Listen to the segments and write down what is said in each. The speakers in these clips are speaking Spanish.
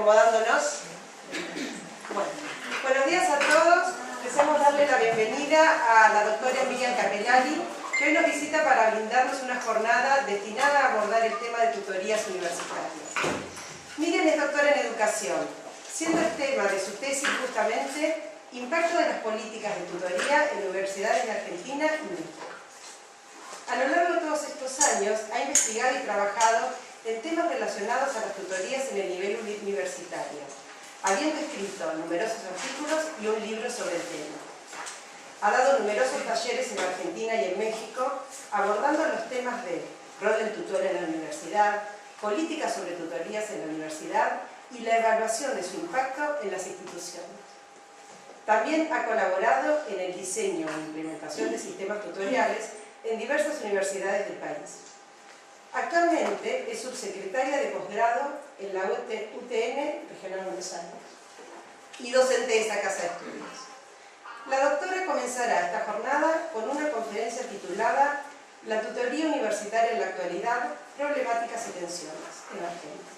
acomodándonos. Bueno, buenos días a todos. Deseamos darle la bienvenida a la doctora Miriam Capellari, que hoy nos visita para brindarnos una jornada destinada a abordar el tema de tutorías universitarias. Miriam es doctora en educación, siendo el tema de su tesis justamente impacto de las políticas de tutoría en universidades de Argentina y México. A lo largo de todos estos años ha investigado y trabajado en temas relacionados a las tutorías en el nivel universitario, habiendo escrito numerosos artículos y un libro sobre el tema. Ha dado numerosos talleres en Argentina y en México, abordando los temas de rol del tutor en la universidad, políticas sobre tutorías en la universidad y la evaluación de su impacto en las instituciones. También ha colaborado en el diseño e implementación de sistemas tutoriales en diversas universidades del país. Actualmente es subsecretaria de posgrado en la UTN Regional Buenos Aires y docente de esta casa de estudios. La doctora comenzará esta jornada con una conferencia titulada La tutoría universitaria en la actualidad, problemáticas y tensiones emergentes.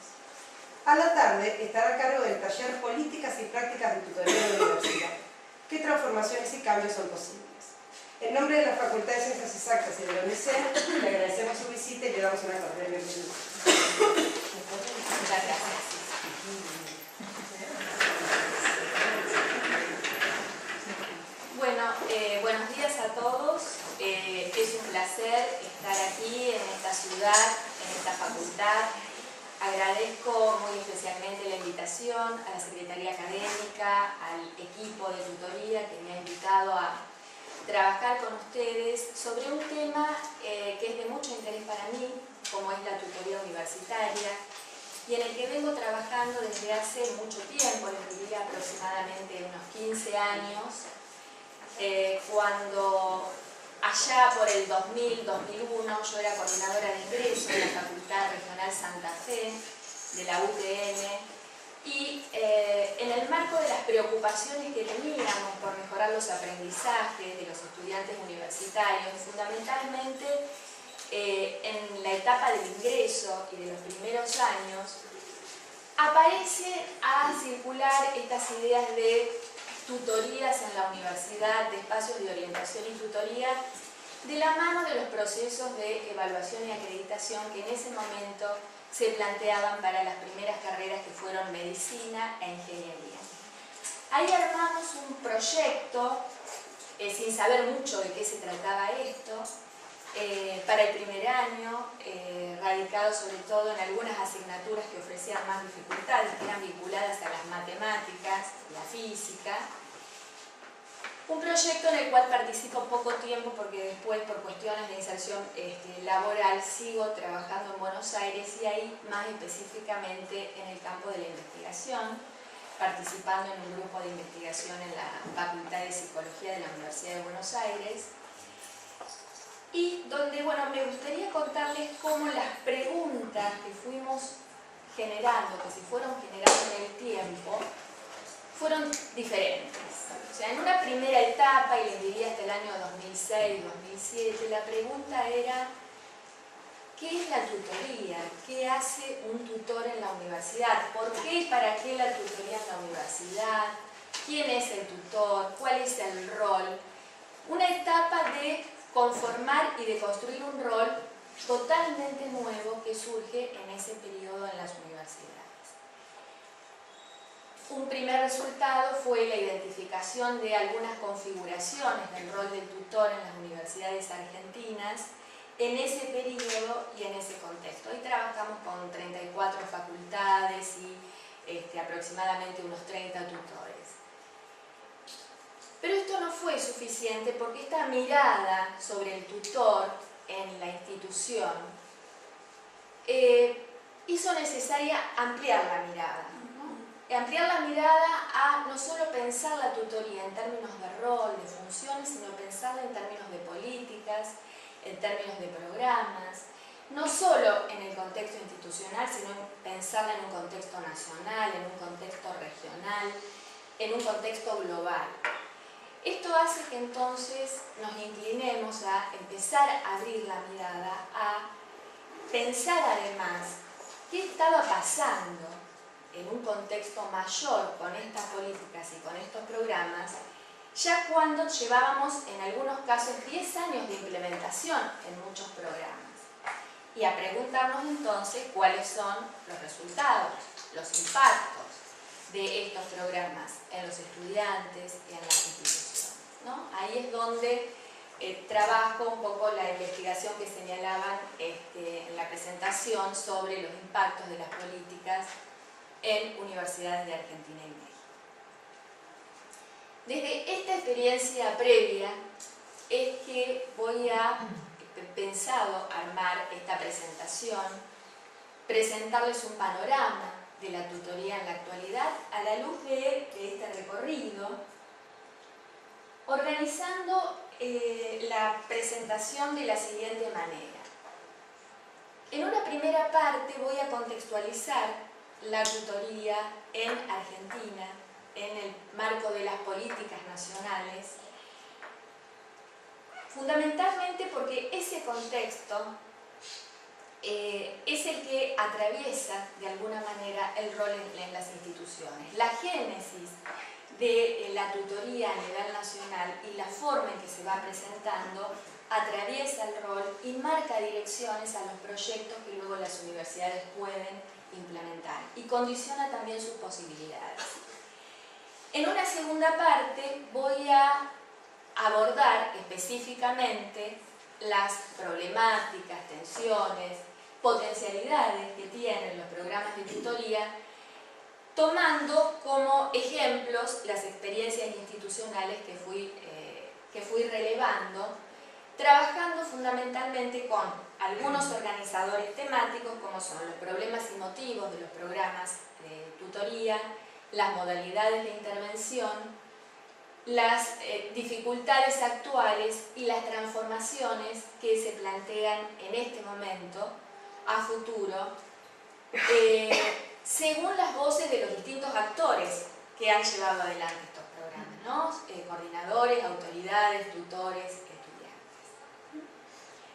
A la tarde estará a cargo del taller Políticas y prácticas de tutoría en la universidad. ¿Qué transformaciones y cambios son posibles? En nombre de la Facultad de Ciencias Exactas y de la UNICEN, le agradecemos su visita y le damos una cordial bienvenida. Muchas gracias. Bueno, buenos días a todos. Es un placer estar aquí en esta ciudad, en esta facultad. Agradezco muy especialmente la invitación a la Secretaría Académica, al equipo de tutoría que me ha invitado a trabajar con ustedes sobre un tema que es de mucho interés para mí, como es la tutoría universitaria, y en el que vengo trabajando desde hace mucho tiempo, les diría aproximadamente unos 15 años, cuando allá por el 2000-2001 yo era coordinadora de ingreso en la Facultad Regional Santa Fe de la UTN, y en el marco de las preocupaciones que teníamos por mejorar los aprendizajes de los estudiantes universitarios, fundamentalmente en la etapa del ingreso y de los primeros años, aparece a circular estas ideas de tutorías en la universidad, de espacios de orientación y tutoría, de la mano de los procesos de evaluación y acreditación que en ese momento se planteaban para las primeras carreras que fueron medicina e ingeniería. Ahí armamos un proyecto, sin saber mucho de qué se trataba esto, para el primer año, radicado sobre todo en algunas asignaturas que ofrecían más dificultades, que eran vinculadas a las matemáticas, la física. Un proyecto en el cual participo poco tiempo porque después, por cuestiones de inserción laboral, sigo trabajando en Buenos Aires y ahí más específicamente en el campo de la investigación, participando en un grupo de investigación en la Facultad de Psicología de la Universidad de Buenos Aires, y donde, bueno, me gustaría contarles cómo las preguntas que fuimos generando, que se fueron generando en el tiempo, fueron diferentes. O sea, en una primera etapa, y les diría hasta el año 2006-2007, la pregunta era ¿qué es la tutoría? ¿Qué hace un tutor en la universidad? ¿Por qué y para qué la tutoría en la universidad? ¿Quién es el tutor? ¿Cuál es el rol? Una etapa de conformar y de construir un rol totalmente nuevo que surge en ese periodo en las universidades. Un primer resultado fue la identificación de algunas configuraciones del rol del tutor en las universidades argentinas en ese periodo y en ese contexto. Hoy trabajamos con 34 facultades y aproximadamente unos 30 tutores. Pero esto no fue suficiente porque esta mirada sobre el tutor en la institución hizo necesaria ampliar la mirada. Ampliar la mirada a no solo pensar la tutoría en términos de rol, de funciones, sino pensarla en términos de políticas, en términos de programas, no solo en el contexto institucional, sino pensarla en un contexto nacional, en un contexto regional, en un contexto global. Esto hace que entonces nos inclinemos a empezar a abrir la mirada, a pensar además qué estaba pasando en un contexto mayor con estas políticas y con estos programas, ya cuando llevábamos en algunos casos 10 años de implementación en muchos programas. Y a preguntarnos entonces cuáles son los resultados, los impactos de estos programas en los estudiantes y en las instituciones, ¿no? Ahí es donde trabajo un poco la investigación que señalaban en la presentación sobre los impactos de las políticas en universidades de Argentina y México. Desde esta experiencia previa es que pensado armar esta presentación, presentarles un panorama de la tutoría en la actualidad a la luz de este recorrido, organizando la presentación de la siguiente manera. En una primera parte voy a contextualizar la tutoría en Argentina, en el marco de las políticas nacionales, fundamentalmente porque ese contexto es el que atraviesa de alguna manera el rol en las instituciones. La génesis de la tutoría a nivel nacional y la forma en que se va presentando atraviesa el rol y marca direcciones a los proyectos que luego las universidades pueden implementar y condiciona también sus posibilidades. En una segunda parte voy a abordar específicamente las problemáticas, tensiones, potencialidades que tienen los programas de tutoría, tomando como ejemplos las experiencias institucionales que fui relevando, trabajando fundamentalmente con algunos organizadores temáticos, como son los problemas y motivos de los programas de tutoría, las modalidades de intervención, las dificultades actuales y las transformaciones que se plantean en este momento, a futuro, según las voces de los distintos actores que han llevado adelante estos programas, ¿no? Coordinadores, autoridades, tutores, estudiantes.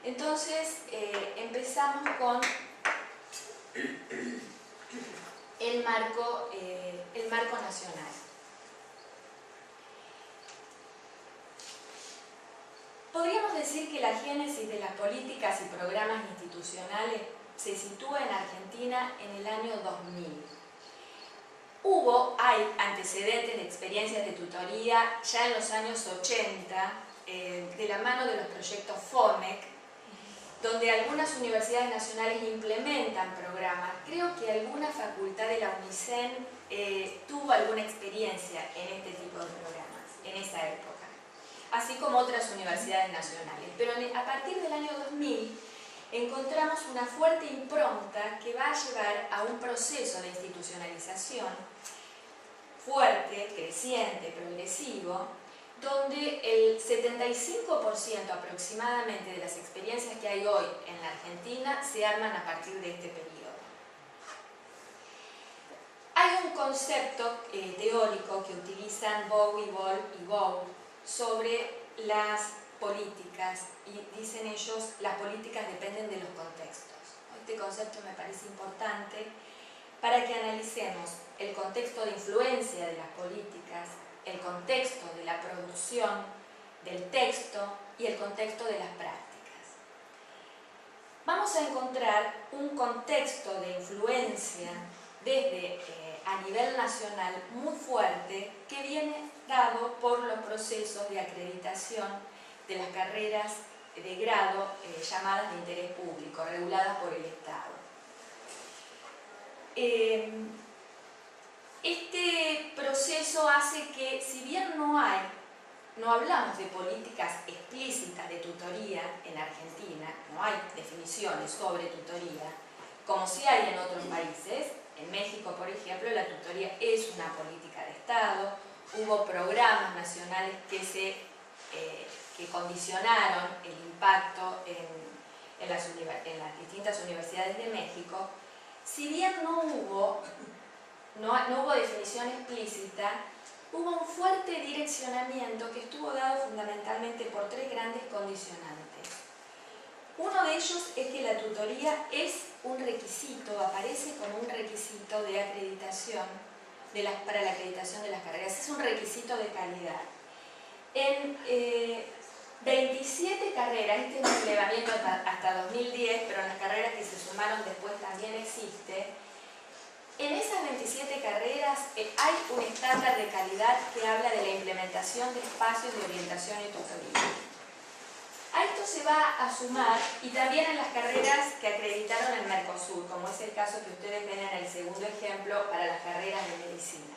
Entonces, empezamos con el marco nacional. Podríamos decir que la génesis de las políticas y programas institucionales se sitúa en Argentina en el año 2000. Hay antecedentes de experiencias de tutoría ya en los años 80, de la mano de los proyectos FOMEC, donde algunas universidades nacionales implementan programas. Creo que alguna facultad de la UNICEN tuvo alguna experiencia en este tipo de programas, en esa época, así como otras universidades nacionales. Pero a partir del año 2000 encontramos una fuerte impronta que va a llevar a un proceso de institucionalización fuerte, creciente, progresivo, donde el 75% aproximadamente de las experiencias que hay hoy en la Argentina se arman a partir de este periodo. Hay un concepto teórico que utilizan Bowie, Ball y Gould sobre las políticas, y dicen ellos, las políticas dependen de los contextos. Este concepto me parece importante para que analicemos el contexto de influencia de las políticas, el contexto de la producción del texto y el contexto de las prácticas. Vamos a encontrar un contexto de influencia desde a nivel nacional muy fuerte, que viene dado por los procesos de acreditación de las carreras de grado llamadas de interés público, reguladas por el Estado. Este proceso hace que, si bien no hablamos de políticas explícitas de tutoría en Argentina, no hay definiciones sobre tutoría, como sí hay en otros países. En México, por ejemplo, la tutoría es una política de Estado. Hubo programas nacionales que condicionaron el impacto en las distintas universidades de México. Si bien no hubo definición explícita, hubo un fuerte direccionamiento que estuvo dado fundamentalmente por tres grandes condicionantes. Uno de ellos es que la tutoría es un requisito, aparece como un requisito de acreditación para la acreditación de las carreras. Es un requisito de calidad. En 27 carreras, este es un relevamiento hasta 2010, pero en las carreras que se sumaron después también existe. En esas 27 carreras hay un estándar de calidad que habla de la implementación de espacios de orientación y tutoría. A esto se va a sumar, y también en las carreras que acreditaron el Mercosur, como es el caso que ustedes ven en el segundo ejemplo para las carreras de medicina.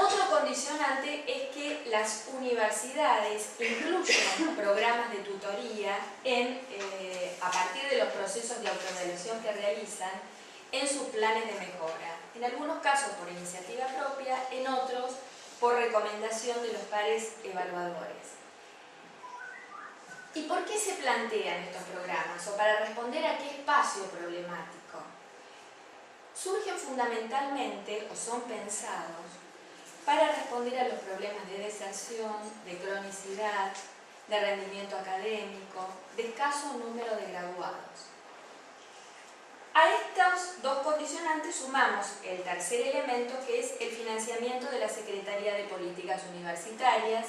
Otro condicionante es que las universidades incluyen programas de tutoría a partir de los procesos de autoevaluación que realizan en sus planes de mejora. En algunos casos por iniciativa propia, en otros por recomendación de los pares evaluadores. ¿Y por qué se plantean estos programas? O para responder a qué espacio problemático. Surgen fundamentalmente, o son pensados, para responder a los problemas de deserción, de cronicidad, de rendimiento académico, de escaso número de graduados. A estos dos condicionantes sumamos el tercer elemento, que es el financiamiento de la Secretaría de Políticas Universitarias,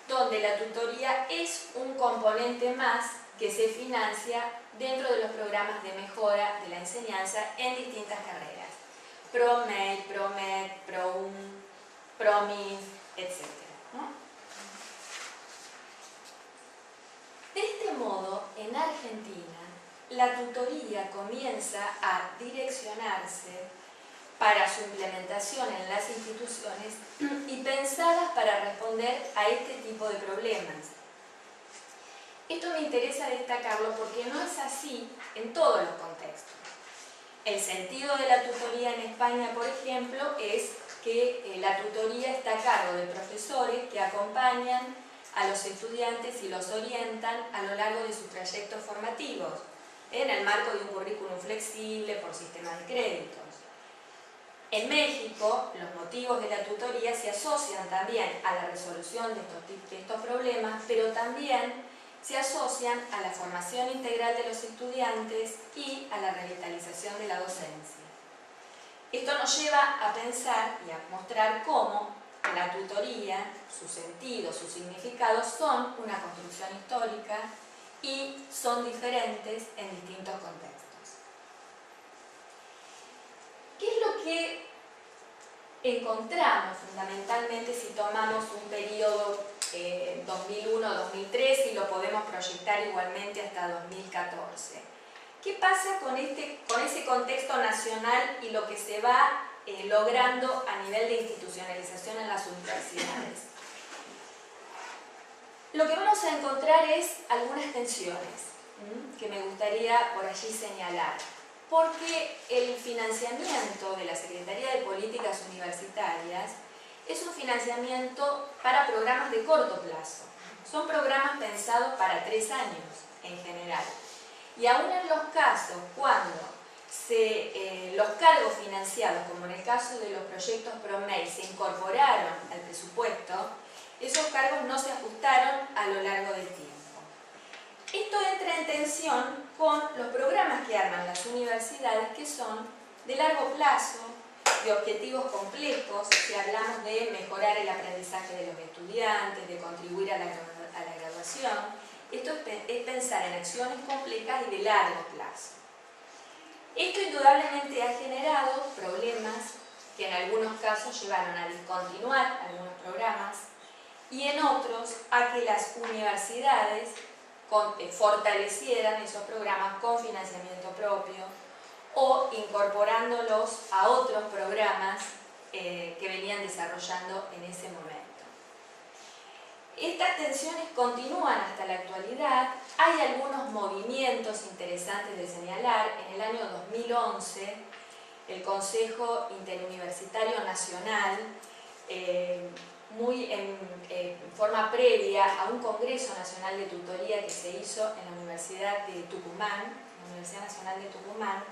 donde la tutoría es un componente más que se financia dentro de los programas de mejora de la enseñanza en distintas carreras. ProMed, ProMed, ProUM, ProMIN, etc. ¿no? De este modo, en Argentina, la tutoría comienza a direccionarse para su implementación en las instituciones y pensadas para responder a este tipo de problemas. Esto me interesa destacarlo porque no es así en todos los contextos. El sentido de la tutoría en España, por ejemplo, es que la tutoría está a cargo de profesores que acompañan a los estudiantes y los orientan a lo largo de sus trayectos formativos, en el marco de un currículum flexible por sistema de créditos. En México, los motivos de la tutoría se asocian también a la resolución de estos problemas, pero también se asocian a la formación integral de los estudiantes y a la revitalización de la docencia. Esto nos lleva a pensar y a mostrar cómo la tutoría, su sentido, sus significados son una construcción histórica y son diferentes en distintos contextos. ¿Qué es lo que encontramos fundamentalmente si tomamos un periodo 2001-2003 y lo podemos proyectar igualmente hasta 2014? ¿Qué pasa con ese contexto nacional y lo que se va logrando a nivel de institucionalización en las universidades? Lo que vamos a encontrar es algunas tensiones que me gustaría por allí señalar, porque el financiamiento de la Secretaría de Políticas Universitarias es un financiamiento para programas de corto plazo. Son programas pensados para 3 años en general. Y aún en los casos cuando los cargos financiados, como en el caso de los proyectos ProMed, se incorporaron al presupuesto, esos cargos no se ajustaron a lo largo del tiempo. Esto entra en tensión con los programas que arman las universidades, que son de largo plazo, de objetivos complejos, si hablamos de mejorar el aprendizaje de los estudiantes, de contribuir a la graduación. Esto es pensar en acciones complejas y de largo plazo. Esto indudablemente ha generado problemas que en algunos casos llevaron a discontinuar algunos programas y en otros a que las universidades fortalecieran esos programas con financiamiento propio o incorporándolos a otros programas que venían desarrollando en ese momento. Estas tensiones continúan hasta la actualidad. Hay algunos movimientos interesantes de señalar. En el año 2011, el Consejo Interuniversitario Nacional, muy en forma previa a un Congreso Nacional de Tutoría que se hizo en la Universidad de Tucumán, la Universidad Nacional de Tucumán,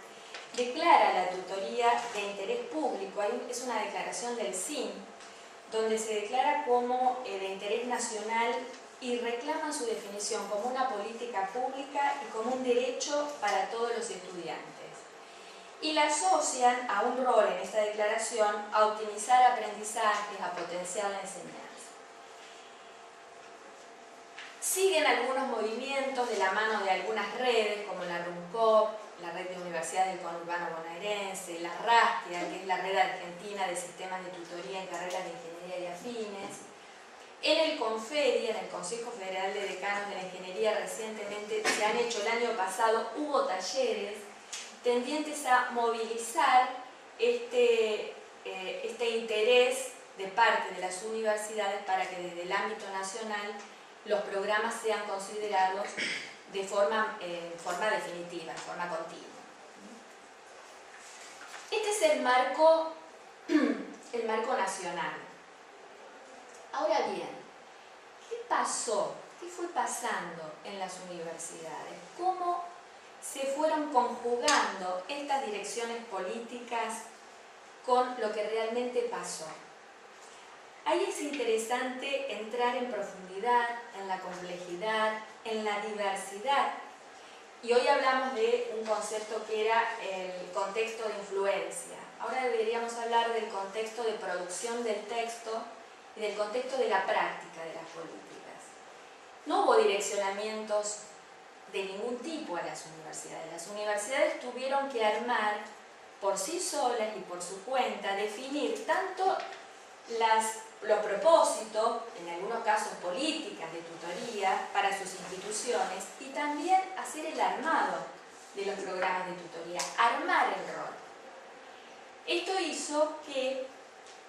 declara la tutoría de interés público. Es una declaración del CIN, donde se declara como de interés nacional y reclaman su definición como una política pública y como un derecho para todos los estudiantes. Y la asocian a un rol en esta declaración a optimizar aprendizajes, a potenciar la enseñanza. Siguen algunos movimientos de la mano de algunas redes, como la RUNCOP, la Red de Universidades del Conurbano Bonaerense, la RASTIA, que es la Red Argentina de Sistemas de Tutoría en Carreras de Ingeniería y Afines. En el CONFEDI, en el Consejo Federal de Decanos de la Ingeniería, recientemente se han hecho, el año pasado, hubo talleres tendientes a movilizar este interés de parte de las universidades para que desde el ámbito nacional los programas sean considerados de forma definitiva, en forma continua. Este es el marco nacional. Ahora bien, ¿qué pasó? ¿Qué fue pasando en las universidades? ¿Cómo se fueron conjugando estas direcciones políticas con lo que realmente pasó? Ahí es interesante entrar en profundidad, en la complejidad, en la diversidad. Y hoy hablamos de un concepto que era el contexto de influencia. Ahora deberíamos hablar del contexto de producción del texto y del contexto de la práctica de las políticas. No hubo direccionamientos de ningún tipo a las universidades. Las universidades tuvieron que armar por sí solas y por su cuenta, definir tanto los propósitos, en algunos casos políticas de tutoría para sus instituciones, y también hacer el armado de los programas de tutoría, armar el rol. Esto hizo que,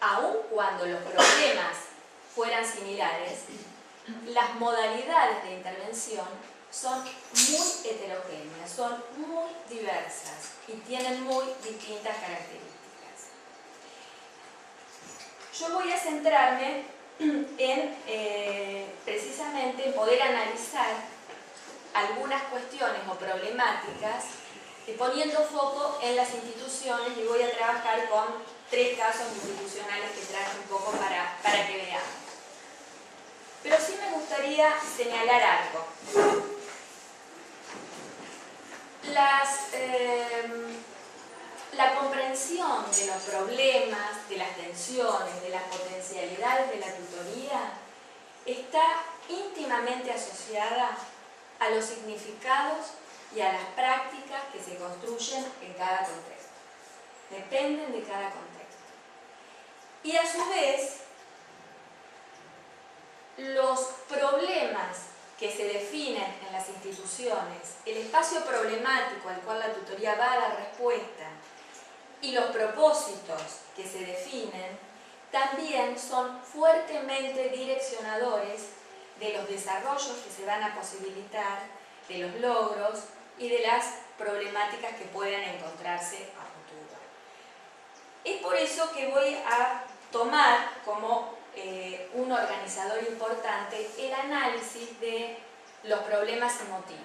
aun cuando los problemas fueran similares, las modalidades de intervención son muy heterogéneas, son muy diversas y tienen muy distintas características. Yo voy a centrarme precisamente en poder analizar algunas cuestiones o problemáticas poniendo foco en las instituciones, y voy a trabajar con 3 casos institucionales que traje un poco para que veamos. Pero sí me gustaría señalar algo. La comprensión de los problemas, de las tensiones, de las potencialidades de la tutoría está íntimamente asociada a los significados y a las prácticas que se construyen en cada contexto. Dependen de cada contexto. Y a su vez, los problemas que se definen en las instituciones, el espacio problemático al cual la tutoría va a dar respuesta y los propósitos que se definen, también son fuertemente direccionadores de los desarrollos que se van a posibilitar, de los logros y de las problemáticas que puedan encontrarse a futuro. Es por eso que voy a tomar como un organizador importante el análisis de los problemas emotivos.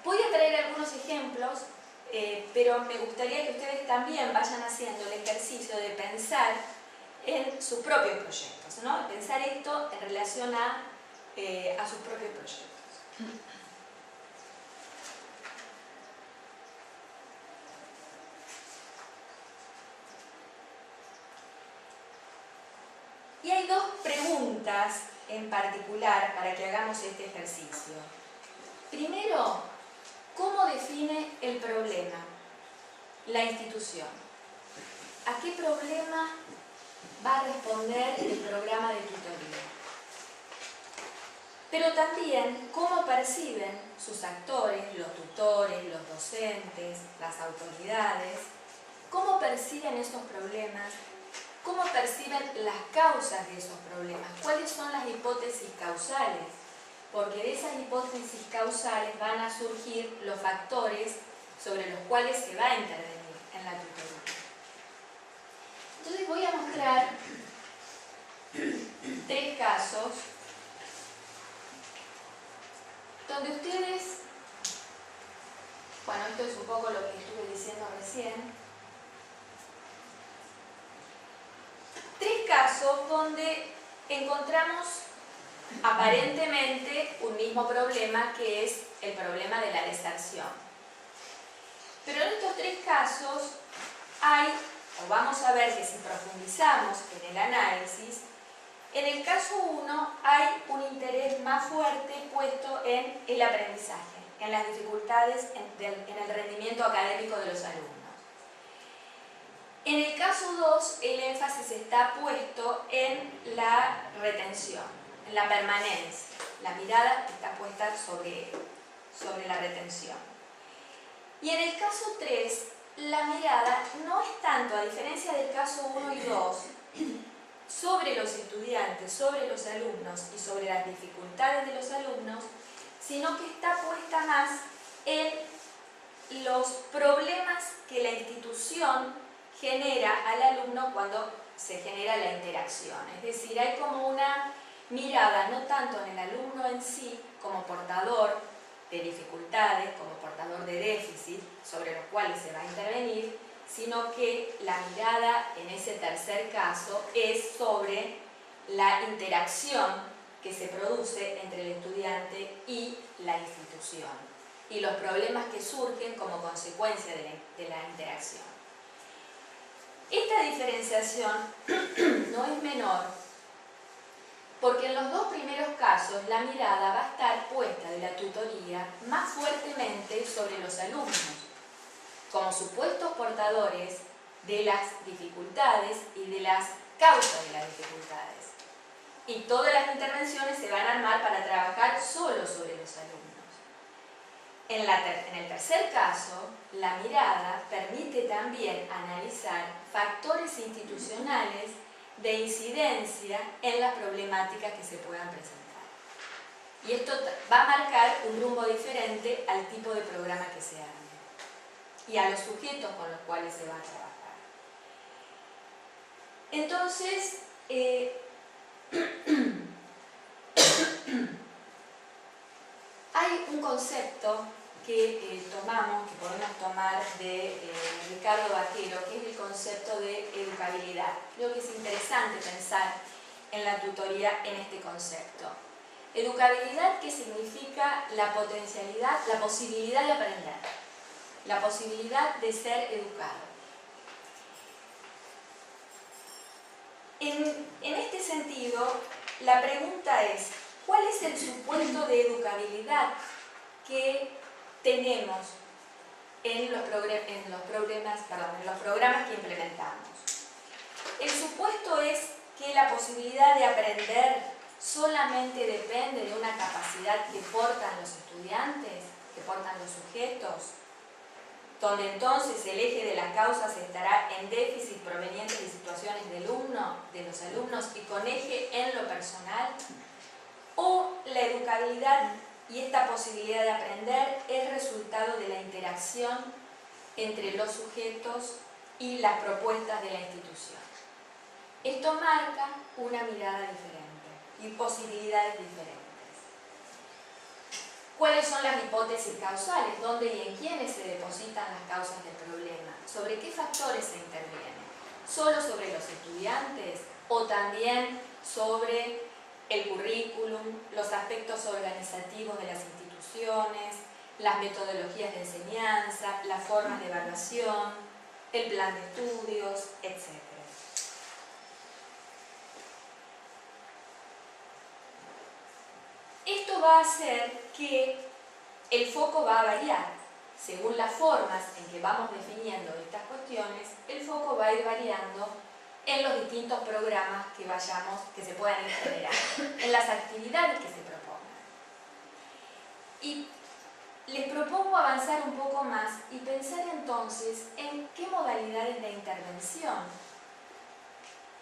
Voy a traer algunos ejemplos, pero me gustaría que ustedes también vayan haciendo el ejercicio de pensar en sus propios proyectos, ¿no? Pensar esto en relación a sus propios proyectos. Y hay 2 preguntas en particular para que hagamos este ejercicio. Primero, ¿cómo define el problema la institución? ¿A qué problema va a responder el programa de tutoría? Pero también, ¿cómo perciben sus actores, los tutores, los docentes, las autoridades? ¿Cómo perciben estos problemas? ¿Cómo perciben las causas de esos problemas? ¿Cuáles son las hipótesis causales? Porque de esas hipótesis causales van a surgir los factores sobre los cuales se va a intervenir en la tutoría. Entonces voy a mostrar 3 casos donde ustedes, bueno, esto es un poco lo que estuve diciendo recién, 3 casos donde encontramos aparentemente un mismo problema, que es el problema de la deserción. Pero en estos tres casos hay, o vamos a ver que si profundizamos en el análisis, en el caso 1 hay un interés más fuerte puesto en el aprendizaje, en las dificultades en el rendimiento académico de los alumnos. En el caso 2, el énfasis está puesto en la retención, en la permanencia. La mirada está puesta sobre la retención. Y en el caso 3, la mirada no es tanto, a diferencia del caso 1 y 2, sobre los estudiantes, sobre los alumnos y sobre las dificultades de los alumnos, sino que está puesta más en los problemas que la institución genera al alumno cuando se genera la interacción. Es decir, hay como una mirada no tanto en el alumno en sí como portador de dificultades, como portador de déficit sobre los cuales se va a intervenir, sino que la mirada en ese tercer caso es sobre la interacción que se produce entre el estudiante y la institución y los problemas que surgen como consecuencia de la interacción. Esta diferenciación no es menor porque en los dos primeros casos la mirada va a estar puesta de la tutoría más fuertemente sobre los alumnos, como supuestos portadores de las dificultades y de las causas de las dificultades. Y todas las intervenciones se van a armar para trabajar solo sobre los alumnos. En el tercer caso, la mirada permite también analizar factores institucionales de incidencia en las problemáticas que se puedan presentar. Y esto va a marcar un rumbo diferente al tipo de programa que se arme y a los sujetos con los cuales se va a trabajar. Entonces, hay un concepto que podemos tomar de Ricardo Vaquero, que es el concepto de educabilidad. Creo que es interesante pensar en la tutoría en este concepto. Educabilidad, que significa la potencialidad, la posibilidad de aprender, la posibilidad de ser educado. En este sentido, la pregunta es, ¿cuál es el supuesto de educabilidad que tenemos en los programas que implementamos? El supuesto es que la posibilidad de aprender solamente depende de una capacidad que portan los estudiantes, que portan los sujetos, donde entonces el eje de las causas estará en déficit provenientes de situaciones de los alumnos y con eje en lo personal, o la educabilidad y esta posibilidad de aprender es resultado de la interacción entre los sujetos y las propuestas de la institución. Esto marca una mirada diferente y posibilidades diferentes. ¿Cuáles son las hipótesis causales? ¿Dónde y en quiénes se depositan las causas del problema? ¿Sobre qué factores se interviene? ¿Solo sobre los estudiantes o también sobre el currículum, los aspectos organizativos de las instituciones, las metodologías de enseñanza, las formas de evaluación, el plan de estudios, etc.? Esto va a hacer que el foco va a variar. Según las formas en que vamos definiendo estas cuestiones, el foco va a ir variando en los distintos programas que se puedan ir generando, en las actividades que se propongan. Y les propongo avanzar un poco más y pensar entonces en qué modalidades de intervención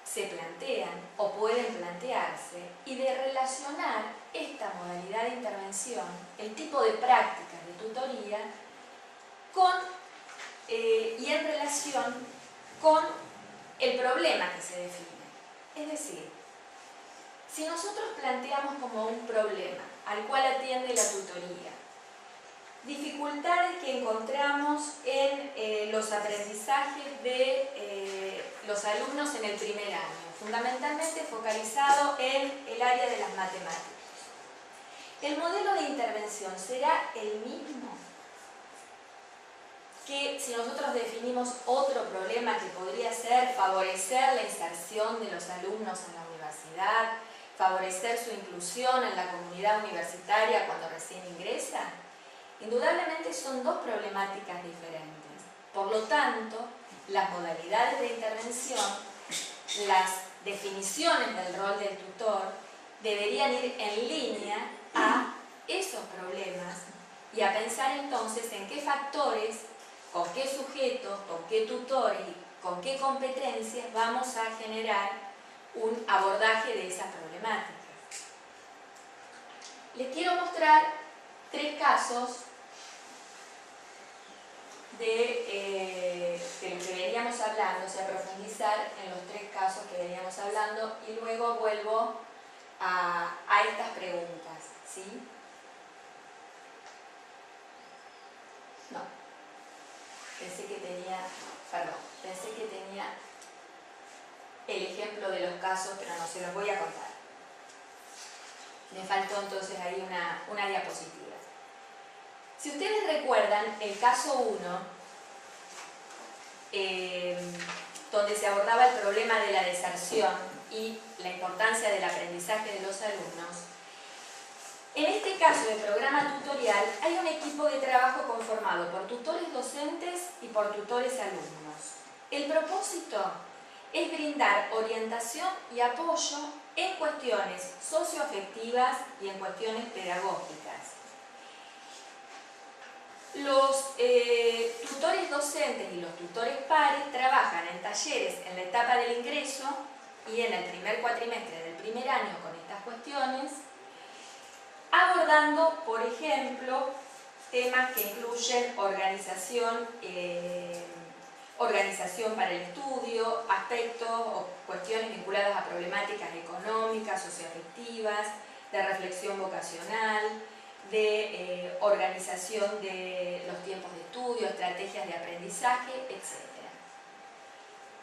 se plantean o pueden plantearse y de relacionar esta modalidad de intervención, el tipo de prácticas de tutoría, y en relación con el problema que se define. Es decir, si nosotros planteamos como un problema al cual atiende la tutoría, dificultades que encontramos en los aprendizajes de los alumnos en el primer año, fundamentalmente focalizado en el área de las matemáticas. ¿el modelo de intervención será el mismo que si nosotros definimos otro problema que podría ser favorecer la inserción de los alumnos en la universidad, favorecer su inclusión en la comunidad universitaria cuando recién ingresa? Indudablemente son dos problemáticas diferentes. Por lo tanto, las modalidades de intervención, las definiciones del rol del tutor, deberían ir en línea a esos problemas y a pensar entonces en qué factores, con qué sujetos, con qué tutores y con qué competencias vamos a generar un abordaje de esas problemáticas. Les quiero mostrar 3 casos de lo que veníamos hablando, o sea, profundizar en los 3 casos que veníamos hablando y luego vuelvo a estas preguntas, ¿sí? No, pensé que tenía el ejemplo de los casos, pero no se los voy a contar. Me faltó entonces ahí una diapositiva. Si ustedes recuerdan el caso 1, donde se abordaba el problema de la deserción y la importancia del aprendizaje de los alumnos, en este caso de programa tutorial hay un equipo de trabajo conformado por tutores docentes y por tutores alumnos. El propósito es brindar orientación y apoyo en cuestiones socioafectivas y en cuestiones pedagógicas. Los tutores docentes y los tutores pares trabajan en talleres en la etapa del ingreso y en el primer cuatrimestre del primer año con estas cuestiones, abordando, por ejemplo, temas que incluyen organización para el estudio, aspectos o cuestiones vinculadas a problemáticas económicas, socioafectivas, de reflexión vocacional, de organización de los tiempos de estudio, estrategias de aprendizaje, etc.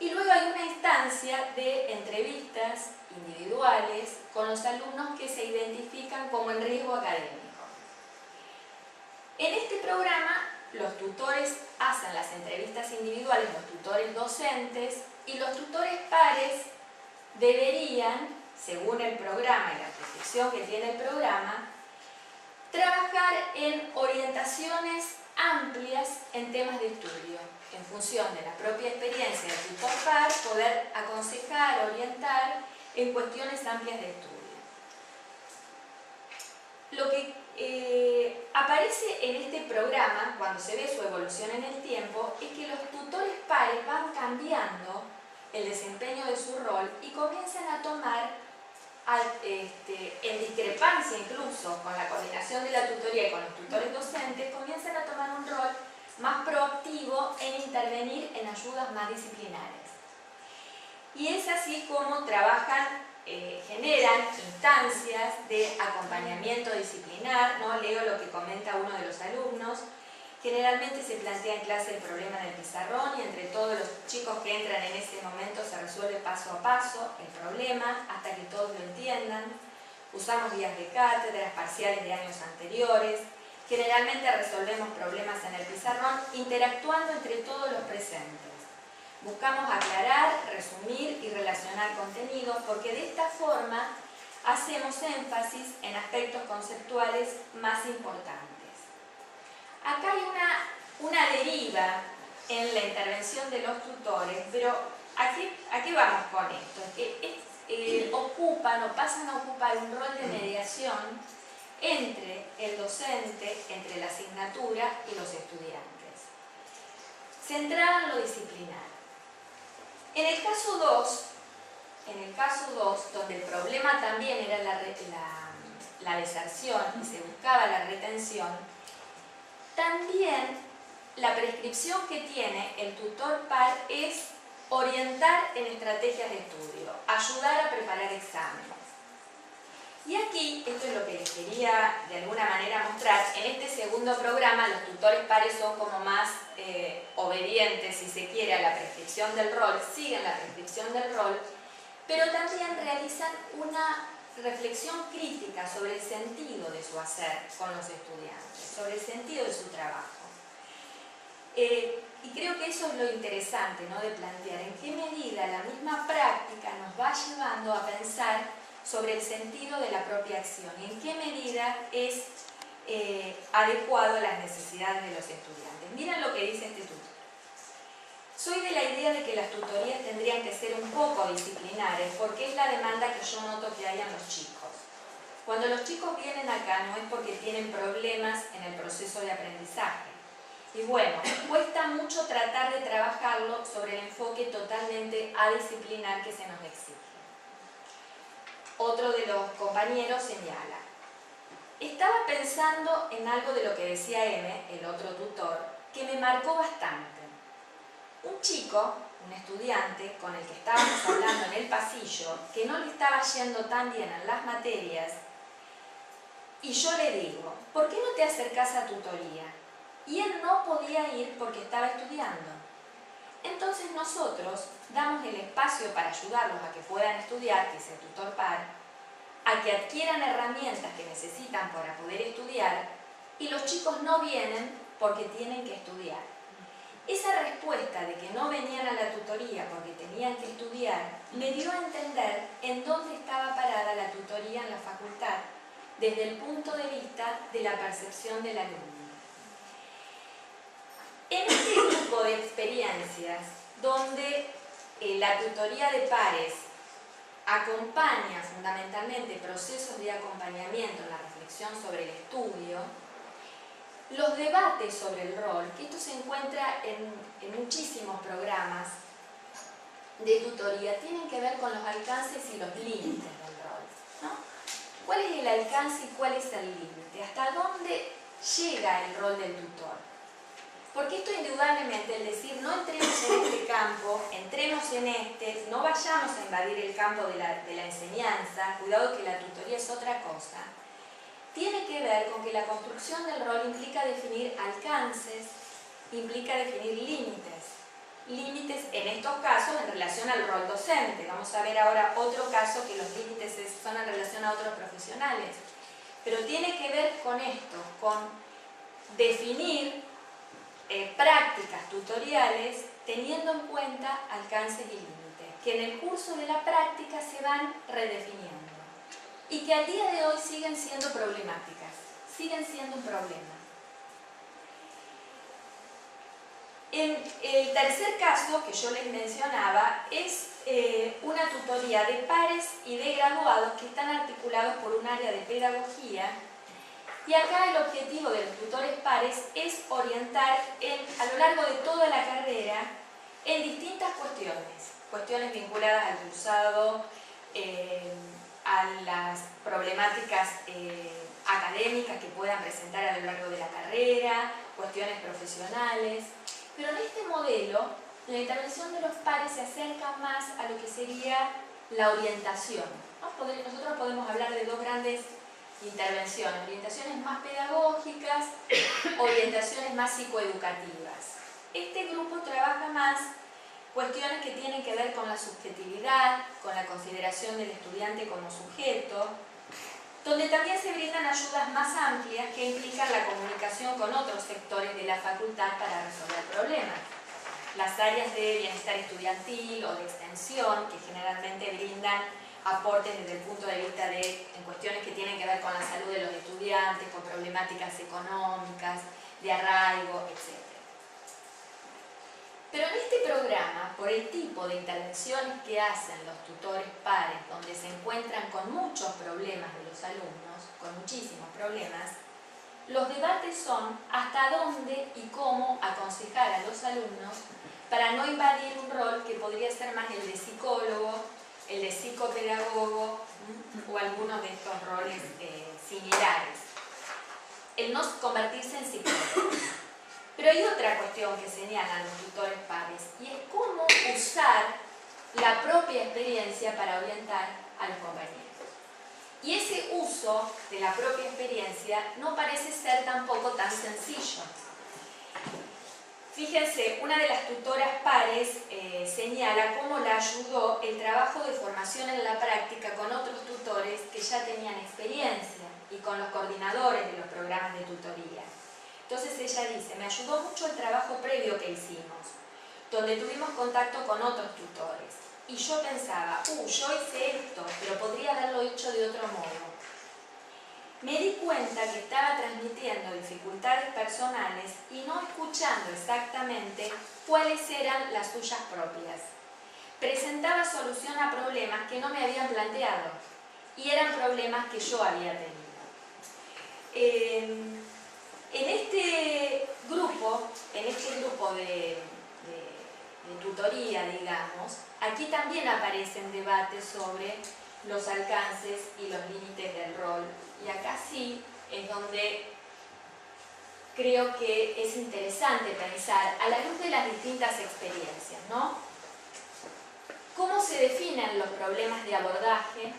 Y luego hay una instancia de entrevistas individuales con los alumnos que se identifican como en riesgo académico. En este programa, los tutores hacen las entrevistas individuales, los tutores docentes, y los tutores pares deberían, según el programa y la prescripción que tiene el programa, trabajar en orientaciones amplias en temas de estudio, en función de la propia experiencia del tutor par, poder aconsejar, orientar en cuestiones amplias de estudio. Lo que aparece en este programa, cuando se ve su evolución en el tiempo, es que los tutores pares van cambiando el desempeño de su rol y comienzan a tomar, en discrepancia incluso con la coordinación de la tutoría y con los tutores docentes, comienzan a tomar un rol más proactivo en intervenir en ayudas más disciplinares. Y es así como trabajan, generan instancias de acompañamiento disciplinar, ¿no? Leo lo que comenta uno de los alumnos. Generalmente se plantea en clase el problema del pizarrón y entre todos los chicos que entran en ese momento se resuelve paso a paso el problema hasta que todos lo entiendan. Usamos guías de cátedras, parciales de años anteriores. Generalmente resolvemos problemas en el pizarrón interactuando entre todos los presentes. Buscamos aclarar, resumir y relacionar contenidos porque de esta forma hacemos énfasis en aspectos conceptuales más importantes. Acá hay una deriva en la intervención de los tutores, pero ¿a qué vamos con esto? Que ocupan o pasan a ocupar un rol de mediación entre el docente, entre la asignatura y los estudiantes, centrada en lo disciplinar. En el caso 2, donde el problema también era la deserción y se buscaba la retención, también la prescripción que tiene el tutor par es orientar en estrategias de estudio, ayudar a preparar exámenes. Y aquí, esto es lo que les quería de alguna manera mostrar, en este segundo programa los tutores pares son como más obedientes, si se quiere, a la prescripción del rol, siguen la prescripción del rol, pero también realizan una reflexión crítica sobre el sentido de su hacer con los estudiantes, sobre el sentido de su trabajo. Y creo que eso es lo interesante, ¿no?, de plantear en qué medida la misma práctica nos va llevando a pensar sobre el sentido de la propia acción y en qué medida es adecuado a las necesidades de los estudiantes. Miren lo que dice este tutor. Soy de la idea de que las tutorías tendrían que ser un poco disciplinares porque es la demanda que yo noto que hay en los chicos. Cuando los chicos vienen acá no es porque tienen problemas en el proceso de aprendizaje. Y bueno, cuesta mucho tratar de trabajarlo sobre el enfoque totalmente adisciplinar que se nos exige. Otro de los compañeros señala: estaba pensando en algo de lo que decía M, el otro tutor, que me marcó bastante. Un chico, un estudiante con el que estábamos hablando en el pasillo, que no le estaba yendo tan bien en las materias, y yo le digo, ¿por qué no te acercás a tutoría? Y él no podía ir porque estaba estudiando. Entonces nosotros damos el espacio para ayudarlos a que puedan estudiar, que es el tutor par, a que adquieran herramientas que necesitan para poder estudiar, y los chicos no vienen porque tienen que estudiar. Esa respuesta de que no venían a la tutoría porque tenían que estudiar me dio a entender en dónde estaba parada la tutoría en la facultad desde el punto de vista de la percepción del alumno. En este grupo de experiencias donde la tutoría de pares acompaña fundamentalmente procesos de acompañamiento en la reflexión sobre el estudio, los debates sobre el rol, que esto se encuentra en muchísimos programas de tutoría, tienen que ver con los alcances y los límites del rol, ¿no? ¿Cuál es el alcance y cuál es el límite? ¿Hasta dónde llega el rol del tutor? Porque esto indudablemente, el decir no entremos en este campo, entremos en este, no vayamos a invadir el campo de la enseñanza, cuidado que la tutoría es otra cosa, tiene que ver con que la construcción del rol implica definir alcances, implica definir límites. Límites en estos casos en relación al rol docente. Vamos a ver ahora otro caso que los límites son en relación a otros profesionales. Pero tiene que ver con esto, con definir prácticas tutoriales teniendo en cuenta alcances y límites, que en el curso de la práctica se van redefiniendo y que al día de hoy siguen siendo problemáticas, siguen siendo un problema. El tercer caso que yo les mencionaba es una tutoría de pares y de graduados que están articulados por un área de pedagogía. Y acá el objetivo de los tutores pares es orientar a lo largo de toda la carrera en distintas cuestiones vinculadas al cursado, a las problemáticas académicas que puedan presentar a lo largo de la carrera, cuestiones profesionales. Pero en este modelo, la intervención de los pares se acerca más a lo que sería la orientación, ¿no? Nosotros podemos hablar de dos grandes intervenciones, orientaciones más pedagógicas, orientaciones más psicoeducativas. Este grupo trabaja más cuestiones que tienen que ver con la subjetividad, con la consideración del estudiante como sujeto, donde también se brindan ayudas más amplias que implican la comunicación con otros sectores de la facultad para resolver problemas. Las áreas de bienestar estudiantil o de extensión, que generalmente brindan aportes desde el punto de vista en cuestiones que tienen que ver con la salud de los estudiantes, con problemáticas económicas, de arraigo, etc. Pero en este programa, por el tipo de intervenciones que hacen los tutores pares, donde se encuentran con muchos problemas de los alumnos, con muchísimos problemas, los debates son hasta dónde y cómo aconsejar a los alumnos para no invadir un rol que podría ser más el de psicólogo, el de psicopedagogo o algunos de estos roles similares. El no convertirse en psicólogo. Pero hay otra cuestión que señalan los tutores pares y es cómo usar la propia experiencia para orientar a los compañeros. Y ese uso de la propia experiencia no parece ser tampoco tan sencillo. Fíjense, una de las tutoras pares señala cómo la ayudó el trabajo de formación en la práctica con otros tutores que ya tenían experiencia y con los coordinadores de los programas de tutoría. Entonces ella dice, me ayudó mucho el trabajo previo que hicimos, donde tuvimos contacto con otros tutores. Y yo pensaba, yo hice esto, pero podría haberlo hecho de otro modo. Me di cuenta que estaba transmitiendo dificultades personales y no escuchando exactamente cuáles eran las suyas propias. Presentaba solución a problemas que no me habían planteado y eran problemas que yo había tenido. En este grupo de tutoría, digamos, aquí también aparecen debates sobre los alcances y los límites del rol. Y acá sí es donde creo que es interesante pensar, a la luz de las distintas experiencias, ¿no? ¿Cómo se definen los problemas de abordaje?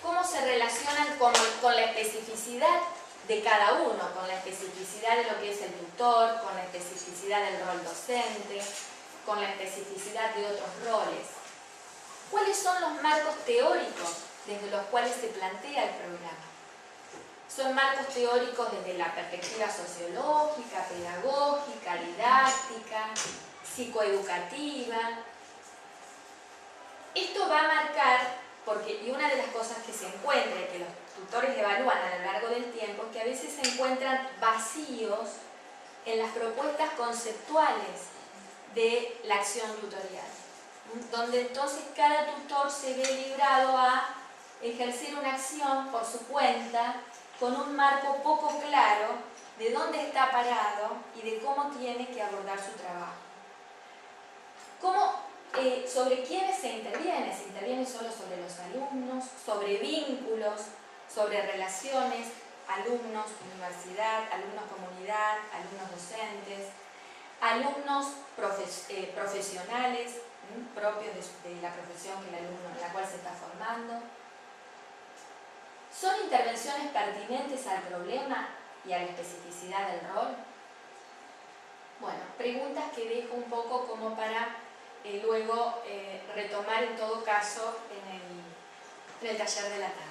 ¿Cómo se relacionan con la especificidad de cada uno? Con la especificidad de lo que es el tutor, con la especificidad del rol docente, con la especificidad de otros roles. ¿Cuáles son los marcos teóricos desde los cuales se plantea el programa? Son marcos teóricos desde la perspectiva sociológica, pedagógica, didáctica, psicoeducativa. Esto va a marcar, y una de las cosas que se encuentra y que los tutores evalúan a lo largo del tiempo, es que a veces se encuentran vacíos en las propuestas conceptuales de la acción tutorial, donde entonces cada tutor se ve librado a ejercer una acción por su cuenta, con un marco poco claro de dónde está parado y de cómo tiene que abordar su trabajo. ¿Sobre quiénes se interviene? Se interviene solo sobre los alumnos, sobre vínculos, sobre relaciones, alumnos, universidad, alumnos, comunidad, alumnos docentes, alumnos profesionales, propios de la profesión que el alumno en la cual se está formando. ¿Son intervenciones pertinentes al problema y a la especificidad del rol? Bueno, preguntas que dejo un poco como para luego retomar en todo caso en el taller de la tarde.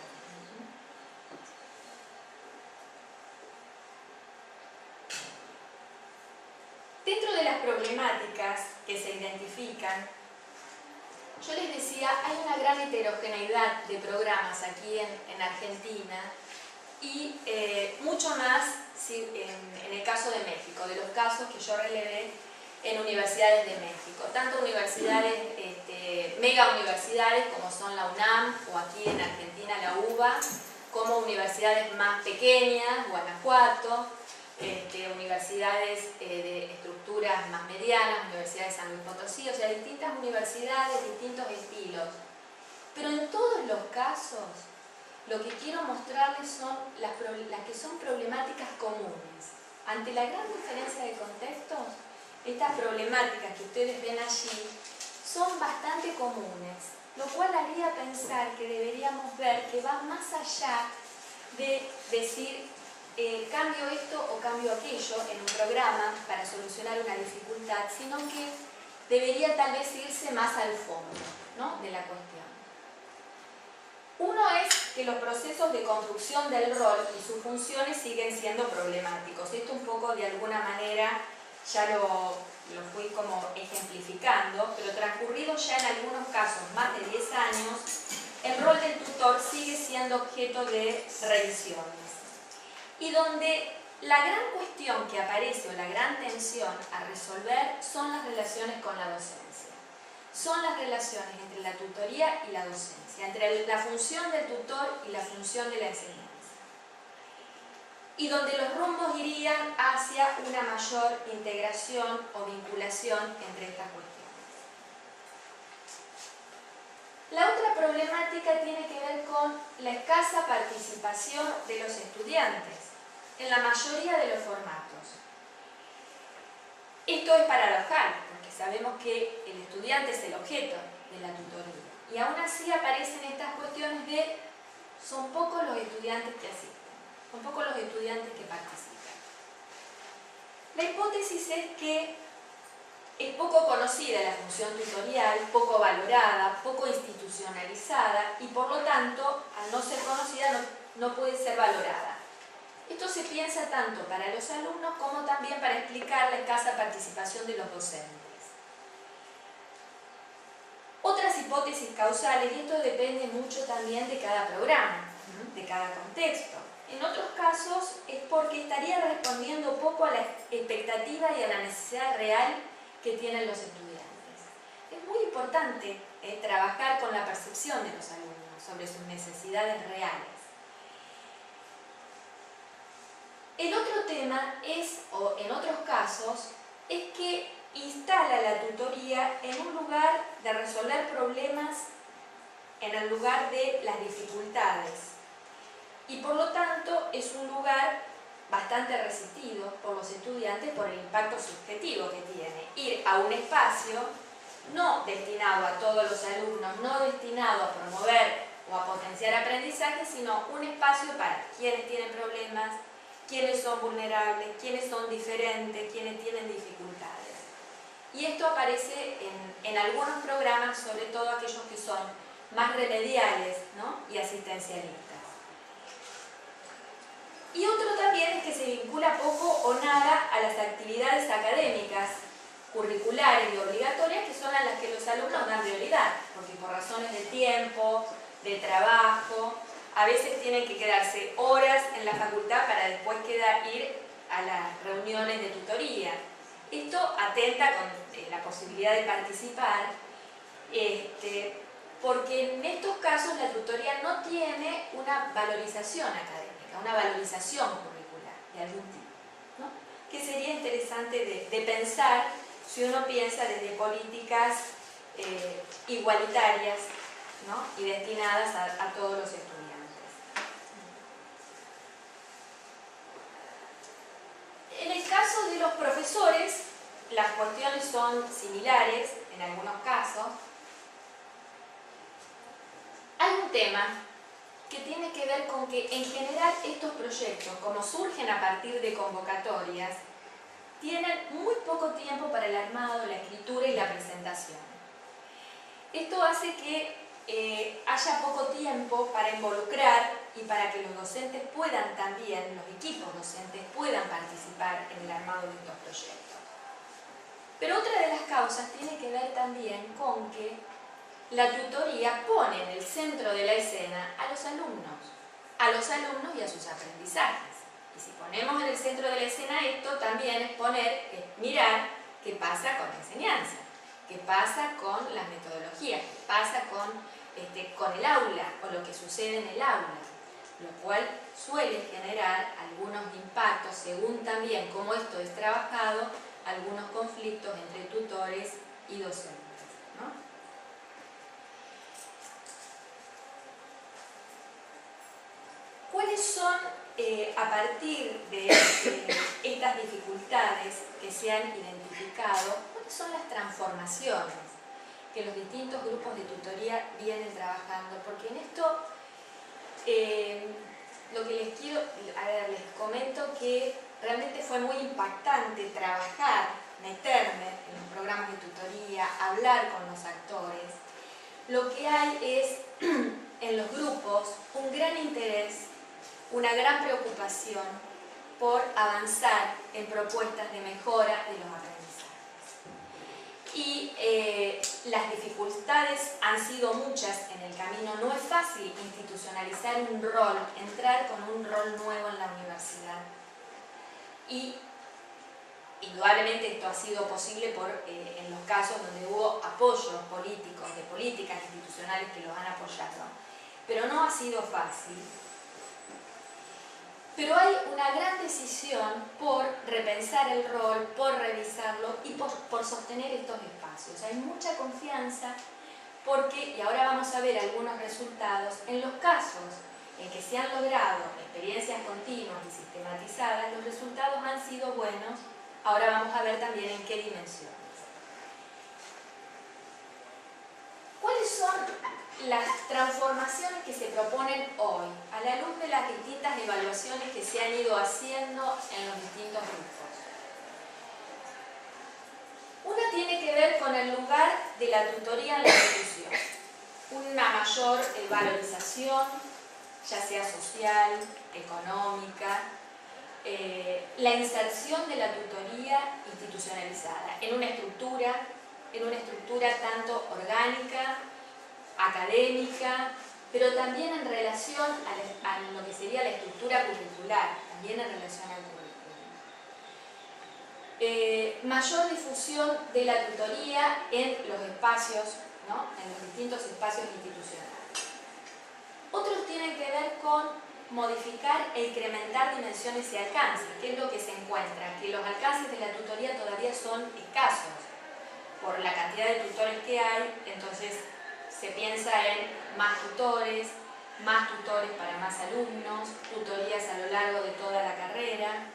Dentro de las problemáticas que se identifican, yo les decía, hay una gran heterogeneidad de programas aquí en Argentina y mucho más en el caso de México, de los casos que yo relevé en universidades de México, tanto universidades, mega universidades como son la UNAM o aquí en Argentina la UBA, como universidades más pequeñas, Guanajuato, universidades de estructuras más medianas, universidades de San Luis Potosí, o sea, distintas universidades, distintos estilos. Pero en todos los casos, lo que quiero mostrarles son las que son problemáticas comunes. Ante la gran diferencia de contextos, estas problemáticas que ustedes ven allí son bastante comunes, lo cual haría pensar que deberíamos ver que va más allá de decir cambio esto o cambio aquello en un programa para solucionar una dificultad, sino que debería tal vez irse más al fondo, ¿no?, de la cuestión. Uno es que los procesos de construcción del rol y sus funciones siguen siendo problemáticos. Esto un poco de alguna manera ya lo fui como ejemplificando, pero transcurrido ya en algunos casos más de 10 años, el rol del tutor sigue siendo objeto de revisiones. Y donde la gran cuestión que aparece o la gran tensión a resolver son las relaciones con la docencia. Son las relaciones entre la tutoría y la docencia, entre la función del tutor y la función de la enseñanza. Y donde los rumbos irían hacia una mayor integración o vinculación entre estas cuestiones. La otra problemática tiene que ver con la escasa participación de los estudiantes en la mayoría de los formatos. Esto es paradojal, porque sabemos que el estudiante es el objeto de la tutoría. Y aún así aparecen estas cuestiones de son pocos los estudiantes que asisten, son pocos los estudiantes que participan. La hipótesis es que es poco conocida la función tutorial, poco valorada, poco institucionalizada y por lo tanto, al no ser conocida, no puede ser valorada. Esto se piensa tanto para los alumnos como también para explicar la escasa participación de los docentes. Otras hipótesis causales, y esto depende mucho también de cada programa, de cada contexto. En otros casos es porque estaría respondiendo poco a la expectativa y a la necesidad real que tienen los estudiantes. Es muy importante trabajar con la percepción de los alumnos sobre sus necesidades reales. El otro tema es, o en otros casos, es que instala la tutoría en un lugar de resolver problemas en el lugar de las dificultades y por lo tanto es un lugar bastante resistido por los estudiantes por el impacto subjetivo que tiene. Ir a un espacio no destinado a todos los alumnos, no destinado a promover o a potenciar aprendizaje, sino un espacio para quienes tienen problemas, quienes son vulnerables, quienes son diferentes, quienes tienen dificultades. Y esto aparece en algunos programas, sobre todo aquellos que son más remediales, ¿no? Y asistencialistas. Y otro también es que se vincula poco o nada a las actividades académicas, curriculares y obligatorias, que son a las que los alumnos dan prioridad, porque por razones de tiempo, de trabajo, a veces tienen que quedarse horas en la facultad para después ir a las reuniones de tutoría. Esto atenta con la posibilidad de participar, porque en estos casos la tutoría no tiene una valorización académica, una valorización curricular de algún tipo, ¿no? Que sería interesante de pensar si uno piensa desde políticas igualitarias, ¿no? Y destinadas a todos los estudiantes. En el caso de los profesores, las cuestiones son similares en algunos casos. Hay un tema que tiene que ver con que en general estos proyectos, como surgen a partir de convocatorias, tienen muy poco tiempo para el armado, la escritura y la presentación. Esto hace que haya poco tiempo para involucrar y para que los docentes puedan también, los equipos docentes puedan participar en el armado de estos proyectos. Pero otra de las causas tiene que ver también con que la tutoría pone en el centro de la escena a los alumnos y a sus aprendizajes. Y si ponemos en el centro de la escena esto, también es mirar qué pasa con la enseñanza, qué pasa con las metodologías, qué pasa con el aula o lo que sucede en el aula, lo cual suele generar algunos impactos, según también cómo esto es trabajado, algunos conflictos entre tutores y docentes, ¿no? ¿Cuáles son, a partir de estas dificultades que se han identificado, cuáles son las transformaciones que los distintos grupos de tutoría vienen trabajando? Porque en esto, lo que les quiero, les comento que realmente fue muy impactante trabajar, meterme en los programas de tutoría, hablar con los actores. Lo que hay es en los grupos un gran interés, una gran preocupación por avanzar en propuestas de mejora de los aprendizajes. Y las dificultades han sido muchas en el camino. No es fácil institucionalizar un rol, entrar con un rol nuevo en la universidad. Y indudablemente esto ha sido posible en los casos donde hubo apoyos políticos, de políticas institucionales que los han apoyado. Pero no ha sido fácil. Pero hay una gran decisión por repensar el rol, por revisarlo y por sostener estos espacios. Hay mucha confianza porque, y ahora vamos a ver algunos resultados, en los casos en que se han logrado experiencias continuas y sistematizadas, los resultados han sido buenos. Ahora vamos a ver también en qué dimensiones. ¿Cuáles son las transformaciones que se proponen hoy a la luz de las distintas evaluaciones que se han ido haciendo en los distintos grupos? Una tiene el lugar de la tutoría en la institución. Una mayor valorización, ya sea social, económica, la inserción de la tutoría institucionalizada en una estructura tanto orgánica, académica, pero también en relación a lo que sería la estructura curricular, también en relación al currículum. Mayor difusión de la tutoría en los espacios, ¿no? En los distintos espacios institucionales. Otros tienen que ver con modificar e incrementar dimensiones y alcances. ¿Qué es lo que se encuentra? Que los alcances de la tutoría todavía son escasos por la cantidad de tutores que hay, entonces se piensa en más tutores para más alumnos, tutorías a lo largo de toda la carrera.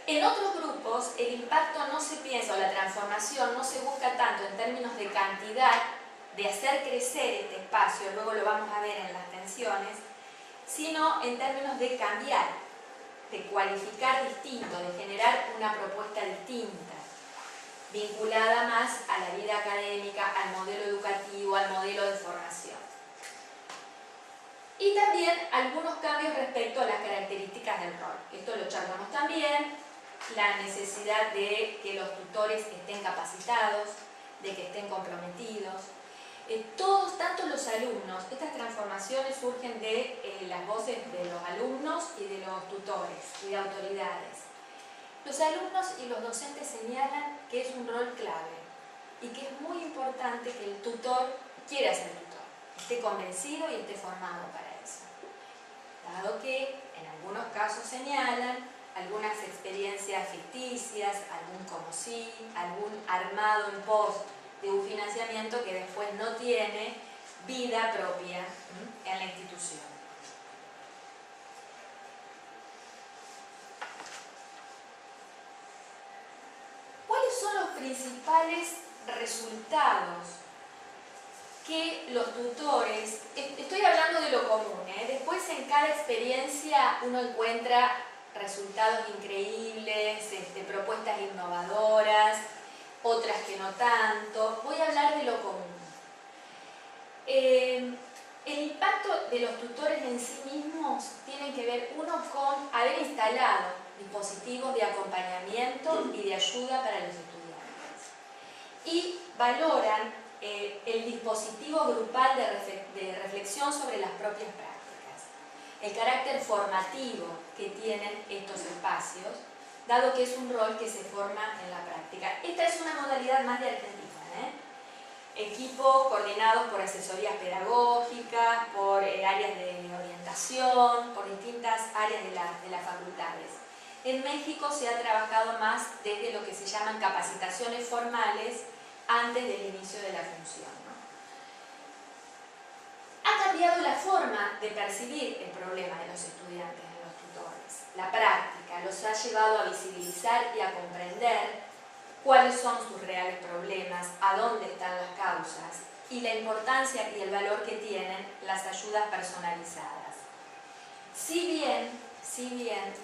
En otros grupos el impacto no se piensa, o la transformación no se busca tanto en términos de cantidad, de hacer crecer este espacio, luego lo vamos a ver en las tensiones, sino en términos de cambiar, de cualificar distinto, de generar una propuesta distinta, vinculada más a la vida académica, al modelo educativo, al modelo de formación. Y también algunos cambios respecto a las características del rol. Esto lo charlamos también, la necesidad de que los tutores estén capacitados, de que estén comprometidos. Todos, tanto los alumnos, estas transformaciones surgen de las voces de los alumnos y de los tutores y de autoridades. Los alumnos y los docentes señalan que es un rol clave y que es muy importante que el tutor quiera ser tutor, esté convencido y esté formado para eso. Dado que en algunos casos señalan algunas experiencias ficticias, algún como si, algún armado en pos de un financiamiento que después no tiene vida propia en la institución. ¿Cuáles son los principales resultados que los tutores, estoy hablando de lo común, después en cada experiencia uno encuentra resultados increíbles, propuestas innovadoras, otras que no tanto? Voy a hablar de lo común. El impacto de los tutores en sí mismos tiene que ver, uno, con haber instalado dispositivos de acompañamiento y de ayuda para los estudiantes. Y valoran el dispositivo grupal de reflexión sobre las propias prácticas, el carácter formativo que tienen estos espacios, dado que es un rol que se forma en la práctica. Esta es una modalidad más de Argentina, Equipos coordinados por asesorías pedagógicas, por áreas de orientación, por distintas áreas de las facultades. En México se ha trabajado más desde lo que se llaman capacitaciones formales antes del inicio de la función, Ha cambiado la forma de percibir el problema de los estudiantes, de los tutores. La práctica los ha llevado a visibilizar y a comprender cuáles son sus reales problemas, a dónde están las causas y la importancia y el valor que tienen las ayudas personalizadas. Si bien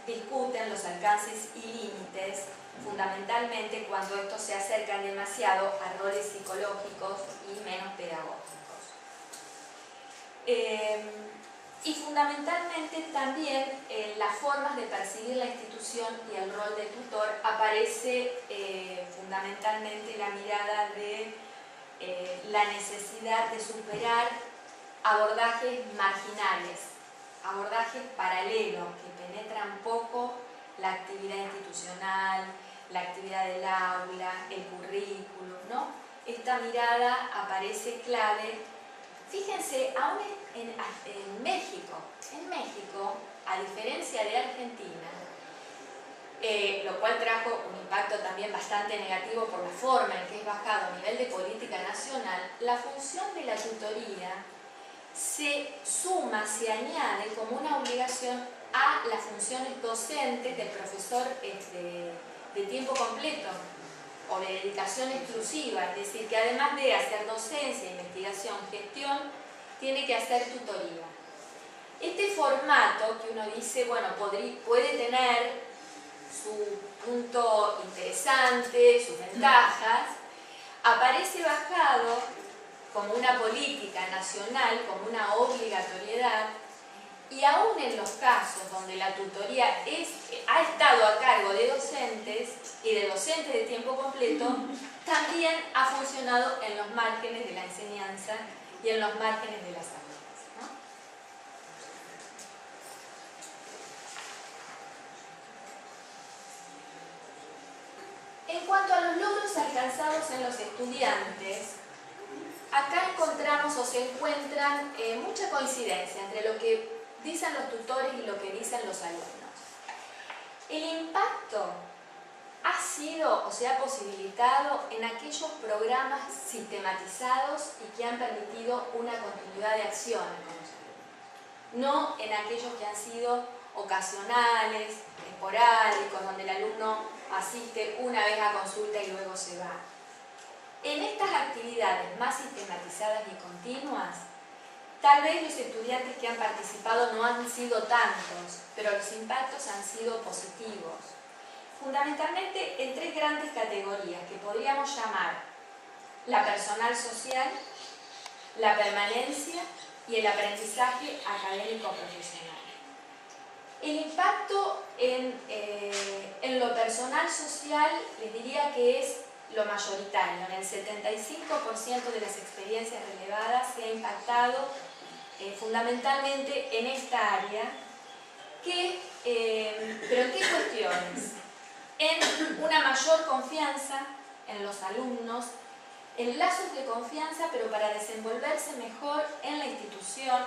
discuten los alcances y límites, fundamentalmente cuando estos se acercan demasiado a roles psicológicos y menos pedagógicos. Y fundamentalmente también las formas de percibir la institución y el rol de tutor aparece fundamentalmente la mirada de la necesidad de superar abordajes marginales, abordajes paralelos que penetran poco la actividad institucional, la actividad del aula, el currículum, Esta mirada aparece clave. Fíjense, aún en México, a diferencia de Argentina, lo cual trajo un impacto también bastante negativo por la forma en que es bajado a nivel de política nacional, la función de la tutoría se suma, se añade como una obligación a las funciones docentes del profesor de tiempo completo o de dedicación exclusiva, es decir, que además de hacer docencia, investigación, gestión, tiene que hacer tutoría. Este formato que uno dice, bueno, puede tener su punto interesante, interesante, sus ventajas, aparece bajado como una política nacional, como una obligatoriedad, y aún en los casos donde la tutoría ha estado a cargo de docentes y de docentes de tiempo completo, también ha funcionado en los márgenes de la enseñanza y en los márgenes de las aulas, ¿no? En cuanto a los logros alcanzados en los estudiantes, acá encontramos o se encuentran mucha coincidencia entre lo que dicen los tutores y lo que dicen los alumnos. El impacto ha sido o se ha posibilitado en aquellos programas sistematizados y que han permitido una continuidad de acciones con los alumnos, no en aquellos que han sido ocasionales, esporádicos, donde el alumno asiste una vez a consulta y luego se va. En estas actividades más sistematizadas y continuas, tal vez los estudiantes que han participado no han sido tantos, pero los impactos han sido positivos. Fundamentalmente en tres grandes categorías que podríamos llamar la personal social, la permanencia y el aprendizaje académico profesional. El impacto en lo personal social les diría que es lo mayoritario. En el 75% de las experiencias relevadas se ha impactado fundamentalmente en esta área. ¿Pero en qué cuestiones? En una mayor confianza en los alumnos, en lazos de confianza, pero para desenvolverse mejor en la institución,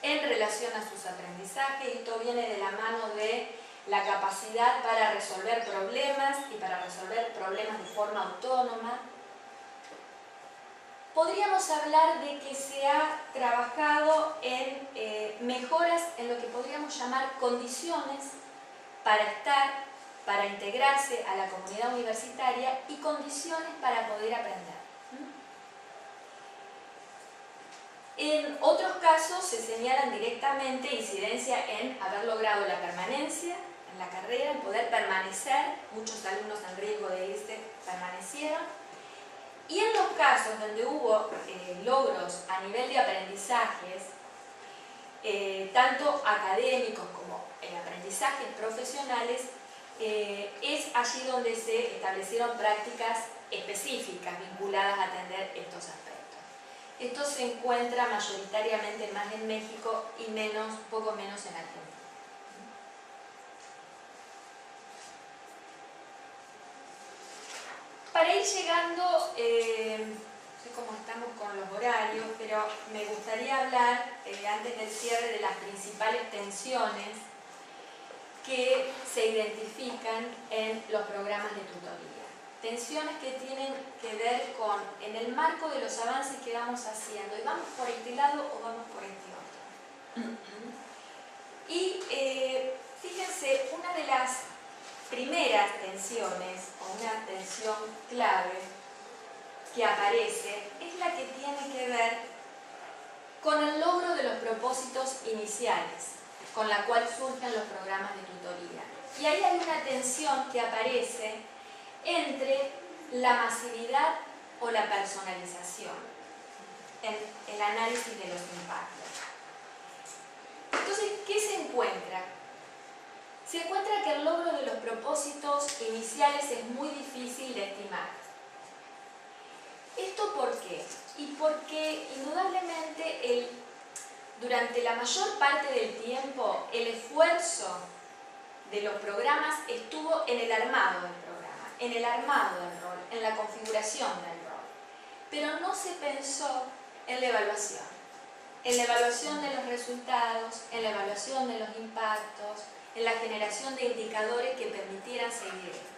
en relación a sus aprendizajes. Esto viene de la mano de la capacidad para resolver problemas y para resolver problemas de forma autónoma. Podríamos hablar de que se ha trabajado en mejoras en lo que podríamos llamar condiciones para estar, para integrarse a la comunidad universitaria y condiciones para poder aprender. En otros casos se señalan directamente incidencia en haber logrado la permanencia en la carrera, en poder permanecer. Muchos alumnos en riesgo de irse permanecieron. Y en los casos donde hubo logros a nivel de aprendizajes, tanto académicos como aprendizajes profesionales, es allí donde se establecieron prácticas específicas vinculadas a atender estos aspectos. Esto se encuentra mayoritariamente más en México y poco menos en Argentina. Para ir llegando, no sé cómo estamos con los horarios, pero me gustaría hablar, antes del cierre, de las principales tensiones que se identifican en los programas de tutoría. Tensiones que tienen que ver con, en el marco de los avances que vamos haciendo, y vamos por este lado o vamos por este otro. Y fíjense, una de las primeras tensiones, o una tensión clave que aparece, es la que tiene que ver con el logro de los propósitos iniciales, con la cual surgen los programas de tutoría. Y ahí hay una tensión que aparece entre la masividad o la personalización en el análisis de los impactos. Entonces, ¿qué se encuentra? Se encuentra que el logro de los propósitos iniciales es muy difícil de estimar. ¿Esto por qué? Y porque indudablemente durante la mayor parte del tiempo el esfuerzo de los programas estuvo en el armado del programa, en el armado del rol, en la configuración del rol. Pero no se pensó en la evaluación de los resultados, en la evaluación de los impactos, en la generación de indicadores que permitieran seguir esto.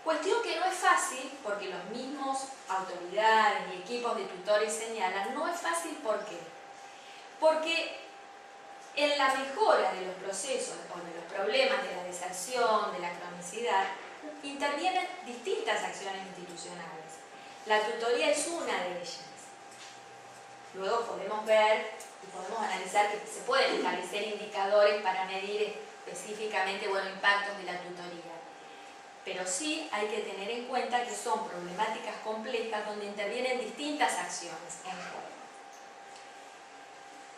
Cuestión que no es fácil, porque los mismos autoridades y equipos de tutores señalan, no es fácil. ¿Por qué? Porque en la mejora de los procesos o de los problemas de la deserción, de la cronicidad, intervienen distintas acciones institucionales. La tutoría es una de ellas. Luego podemos ver y podemos analizar que se pueden establecer indicadores para medir específicamente impactos de la tutoría. pero sí hay que tener en cuenta que son problemáticas complejas donde intervienen distintas acciones en juego.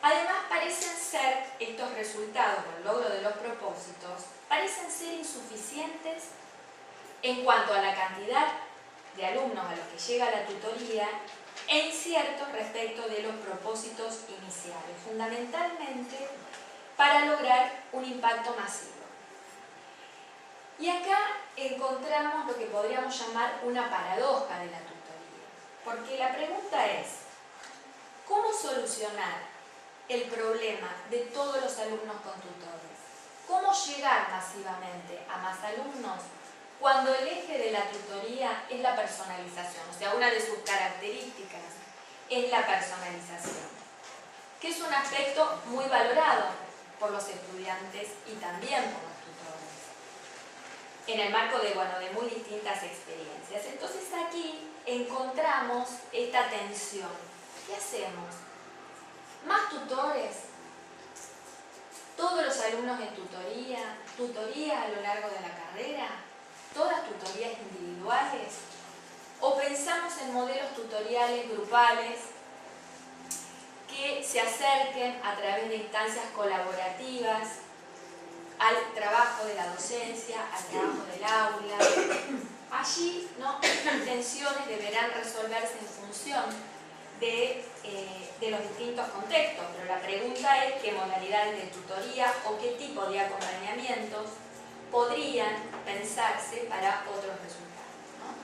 Además, parecen ser estos resultados o el logro de los propósitos, parecen ser insuficientes en cuanto a la cantidad de alumnos a los que llega la tutoría e inciertos respecto de los propósitos iniciales, fundamentalmente para lograr un impacto masivo. Y acá encontramos lo que podríamos llamar una paradoja de la tutoría, porque la pregunta es, ¿cómo solucionar el problema de todos los alumnos con tutores? ¿Cómo llegar masivamente a más alumnos cuando el eje de la tutoría es la personalización? O sea, una de sus características es la personalización, que es un aspecto muy valorado por los estudiantes y también por los tutores, en el marco de muy distintas experiencias. Entonces aquí encontramos esta tensión. ¿Qué hacemos? ¿Más tutores? ¿Todos los alumnos en tutoría? ¿Tutoría a lo largo de la carrera? ¿Todas tutorías individuales? ¿O pensamos en modelos tutoriales grupales que se acerquen a través de instancias colaborativas al trabajo de la docencia, al trabajo del aula? Allí, estas tensiones deberán resolverse en función de los distintos contextos, pero la pregunta es qué modalidades de tutoría o qué tipo de acompañamientos podrían pensarse para otros resultados, ¿no?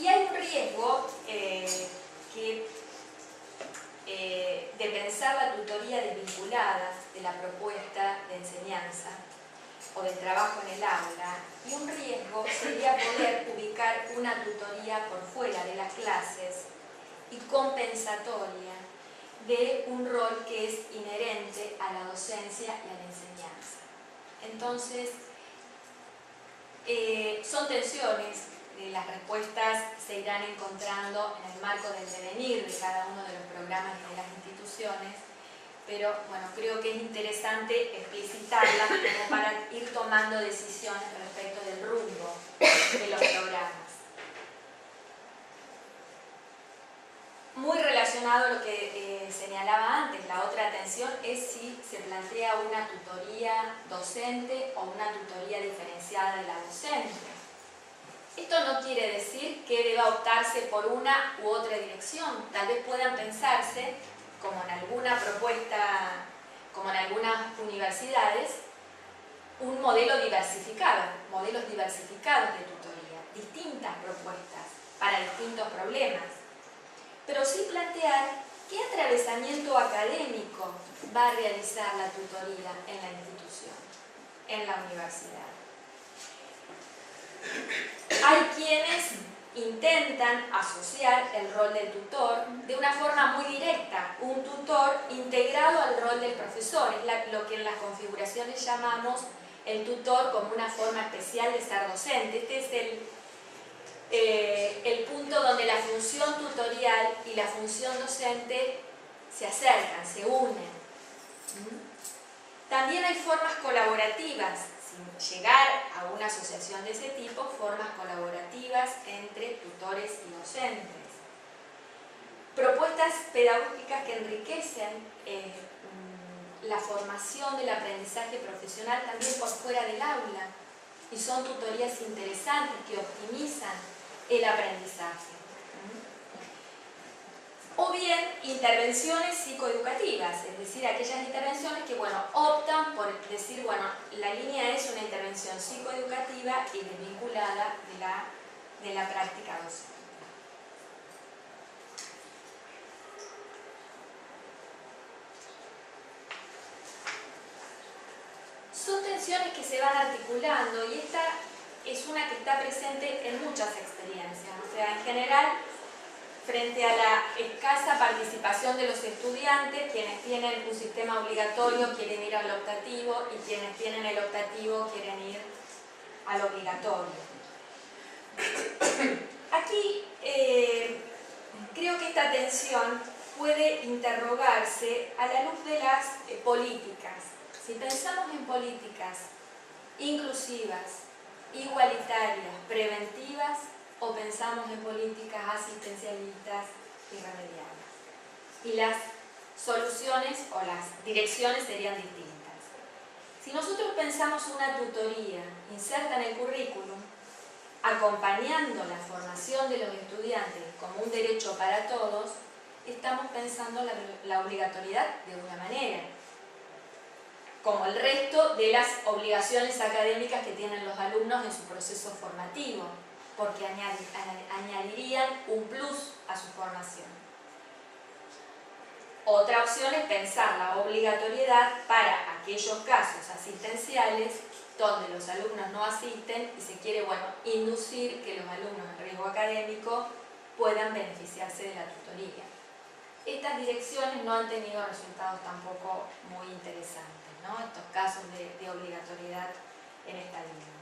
Y hay un riesgo de pensar la tutoría desvinculada de la propuesta de enseñanza o del trabajo en el aula, y un riesgo sería poder ubicar una tutoría por fuera de las clases y compensatoria de un rol que es inherente a la docencia y a la enseñanza. Entonces, son tensiones, las respuestas se irán encontrando en el marco del devenir de cada uno de los programas y de las instituciones, pero creo que es interesante explicitarlas como para ir tomando decisiones respecto del rumbo de los programas. Muy relacionado a lo que señalaba antes, la otra tensión es si se plantea una tutoría docente o una tutoría diferenciada de la docente. Esto no quiere decir que deba optarse por una u otra dirección. Tal vez puedan pensarse, como en alguna propuesta, como en algunas universidades, un modelo diversificado, modelos diversificados de tutoría, distintas propuestas para distintos problemas. Pero sí plantear qué atravesamiento académico va a realizar la tutoría en la institución, en la universidad. Hay quienes intentan asociar el rol del tutor de una forma muy directa, un tutor integrado al rol del profesor, es lo que en las configuraciones llamamos el tutor como una forma especial de ser docente. Este es el punto donde la función tutorial y la función docente se acercan, se unen. También hay formas colaborativas, sin llegar a una asociación de ese tipo, formas colaborativas entre tutores y docentes. Propuestas pedagógicas que enriquecen la formación del aprendizaje profesional también por fuera del aula, y son tutorías interesantes que optimizan el aprendizaje. O bien intervenciones psicoeducativas, es decir, aquellas intervenciones que optan por decir, la línea es una intervención psicoeducativa y desvinculada de la práctica docente. Son tensiones que se van articulando, y esta es una que está presente en muchas experiencias. O sea, en general, frente a la escasa participación de los estudiantes, quienes tienen un sistema obligatorio quieren ir al optativo, y quienes tienen el optativo quieren ir al obligatorio. Aquí creo que esta tensión puede interrogarse a la luz de las políticas, Si pensamos en políticas inclusivas, igualitarias, preventivas, o pensamos en políticas asistencialistas y remediales. Y las soluciones o las direcciones serían distintas. Si nosotros pensamos una tutoría inserta en el currículum, acompañando la formación de los estudiantes como un derecho para todos, estamos pensando la obligatoriedad de una manera, como el resto de las obligaciones académicas que tienen los alumnos en su proceso formativo, porque añadirían un plus a su formación. Otra opción es pensar la obligatoriedad para aquellos casos asistenciales donde los alumnos no asisten y se quiere, inducir que los alumnos en riesgo académico puedan beneficiarse de la tutoría. Estas direcciones no han tenido resultados tampoco muy interesantes, ¿no? Estos casos de obligatoriedad en esta línea.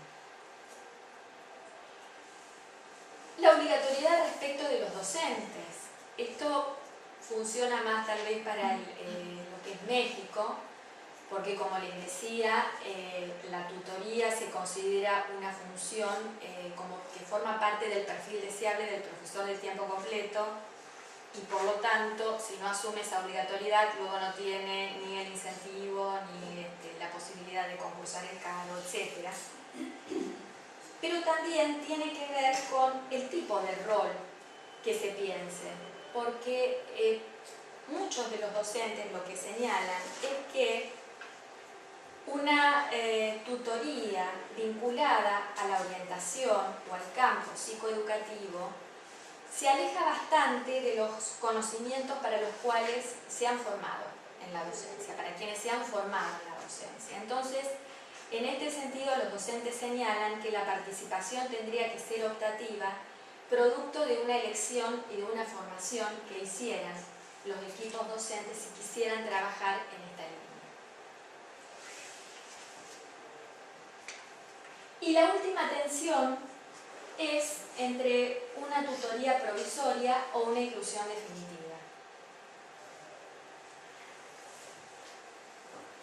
La obligatoriedad respecto de los docentes. Esto funciona más tal vez para lo que es México, porque como les decía, la tutoría se considera una función como que forma parte del perfil deseable del profesor de tiempo completo, y por lo tanto, si no asume esa obligatoriedad, luego no tiene ni el incentivo, ni la posibilidad de concursar el cargo, etc. Pero también tiene que ver con el tipo de rol que se piense, porque muchos de los docentes lo que señalan es que una tutoría vinculada a la orientación o al campo psicoeducativo se aleja bastante de los conocimientos para los cuales se han formado en la docencia, para quienes se han formado en la docencia. Entonces, en este sentido, los docentes señalan que la participación tendría que ser optativa, producto de una elección y de una formación que hicieran los equipos docentes si quisieran trabajar en esta línea. Y la última tensión es entre una tutoría provisoria o una inclusión definitiva.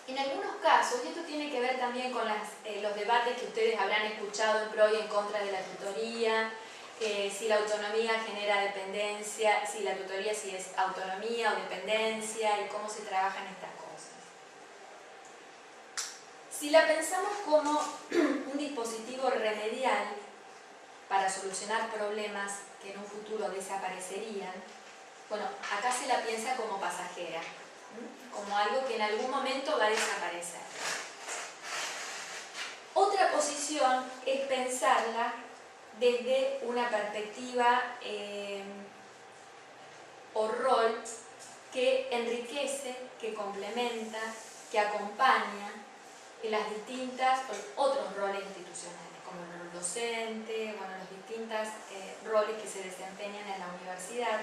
En algunos casos, y esto tiene que ver también con los debates que ustedes habrán escuchado en pro y en contra de la tutoría, si la autonomía genera dependencia, si la tutoría si es autonomía o dependencia y cómo se trabajan estas cosas. Si la pensamos como un dispositivo remedial para solucionar problemas que en un futuro desaparecerían, bueno, acá se la piensa como pasajera, como algo que en algún momento va a desaparecer. Otra posición es pensarla desde una perspectiva o rol que enriquece, que complementa, que acompaña en las distintas otros roles institucionales, como el rol docente, los distintos roles que se desempeñan en la universidad.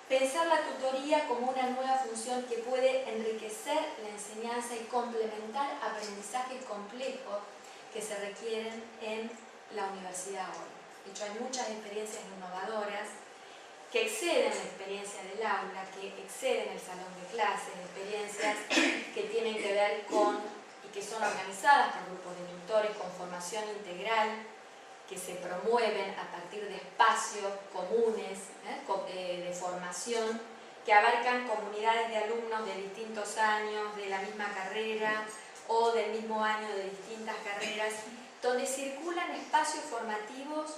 Pensar la tutoría como una nueva función que puede enriquecer la enseñanza y complementar aprendizajes complejos que se requieren en la universidad hoy. De hecho, hay muchas experiencias innovadoras que exceden la experiencia del aula, que exceden el salón de clases, experiencias que tienen que ver con y que son organizadas por grupos de tutores con formación integral, que se promueven a partir de espacios comunes de formación que abarcan comunidades de alumnos de distintos años, de la misma carrera o del mismo año de distintas carreras, donde circulan espacios formativos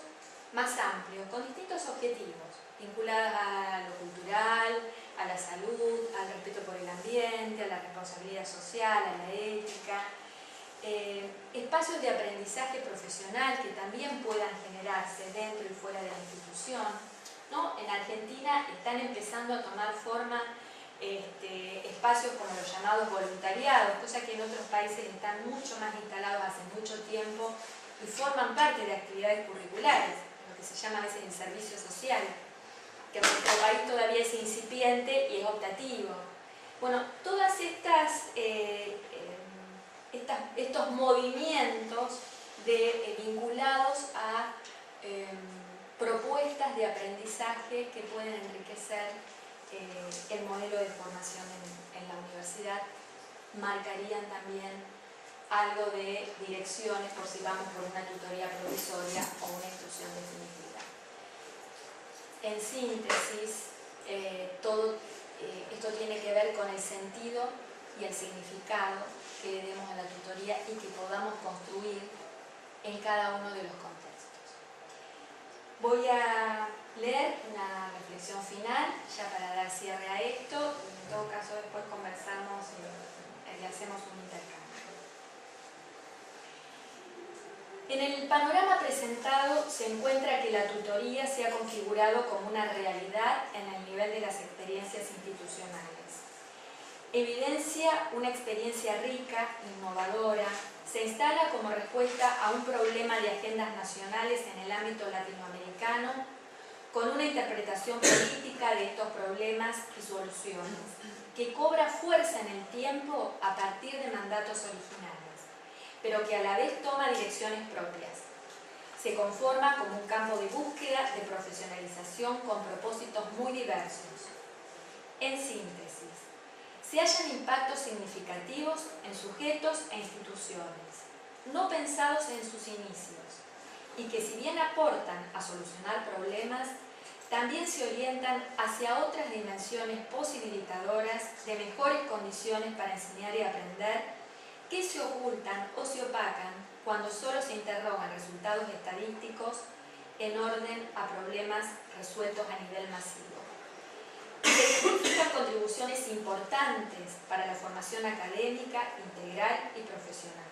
más amplios, con distintos objetivos, vinculados a lo cultural, a la salud, al respeto por el ambiente, a la responsabilidad social, a la ética, espacios de aprendizaje profesional que también puedan generarse dentro y fuera de la institución, ¿no? En Argentina están empezando a tomar forma espacios como los llamados voluntariados, cosa que en otros países están mucho más instalados hace mucho tiempo y forman parte de actividades curriculares, lo que se llama a veces el servicio social, que en nuestro país todavía es incipiente y es optativo. Bueno, todas estos movimientos vinculados a propuestas de aprendizaje que pueden enriquecer el modelo de formación en la universidad marcarían también algo de direcciones por si vamos por una tutoría provisoria o una instrucción definitiva. En síntesis, esto tiene que ver con el sentido y el significado que le demos a la tutoría y que podamos construir en cada uno de los contextos. Voy a leer una reflexión final, ya para dar cierre a esto, y en todo caso después conversamos y hacemos un intercambio. En el panorama presentado se encuentra que la tutoría se ha configurado como una realidad en el nivel de las experiencias institucionales. Evidencia una experiencia rica, innovadora, se instala como respuesta a un problema de agendas nacionales en el ámbito latinoamericano, con una interpretación política de estos problemas y soluciones, que cobra fuerza en el tiempo a partir de mandatos originales, pero que a la vez toma direcciones propias. Se conforma como un campo de búsqueda de profesionalización con propósitos muy diversos. En síntesis, se hallan impactos significativos en sujetos e instituciones, no pensados en sus inicios, y que si bien aportan a solucionar problemas, también se orientan hacia otras dimensiones posibilitadoras de mejores condiciones para enseñar y aprender, que se ocultan o se opacan cuando solo se interrogan resultados estadísticos en orden a problemas resueltos a nivel masivo. Se identifican contribuciones importantes para la formación académica, integral y profesional.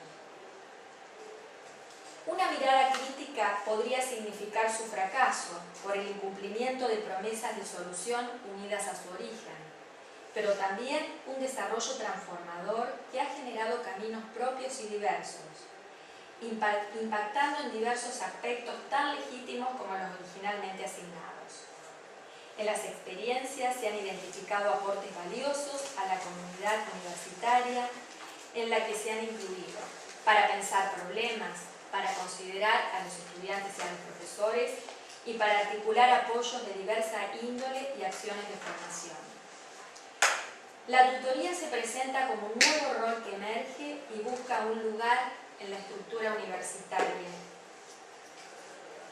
Una mirada crítica podría significar su fracaso por el incumplimiento de promesas de solución unidas a su origen, pero también un desarrollo transformador que ha generado caminos propios y diversos, impactando en diversos aspectos tan legítimos como los originalmente asignados. En las experiencias se han identificado aportes valiosos a la comunidad universitaria en la que se han incluido, para pensar problemas, para considerar a los estudiantes y a los profesores y para articular apoyos de diversa índole y acciones de formación. La tutoría se presenta como un nuevo rol que emerge y busca un lugar en la estructura universitaria,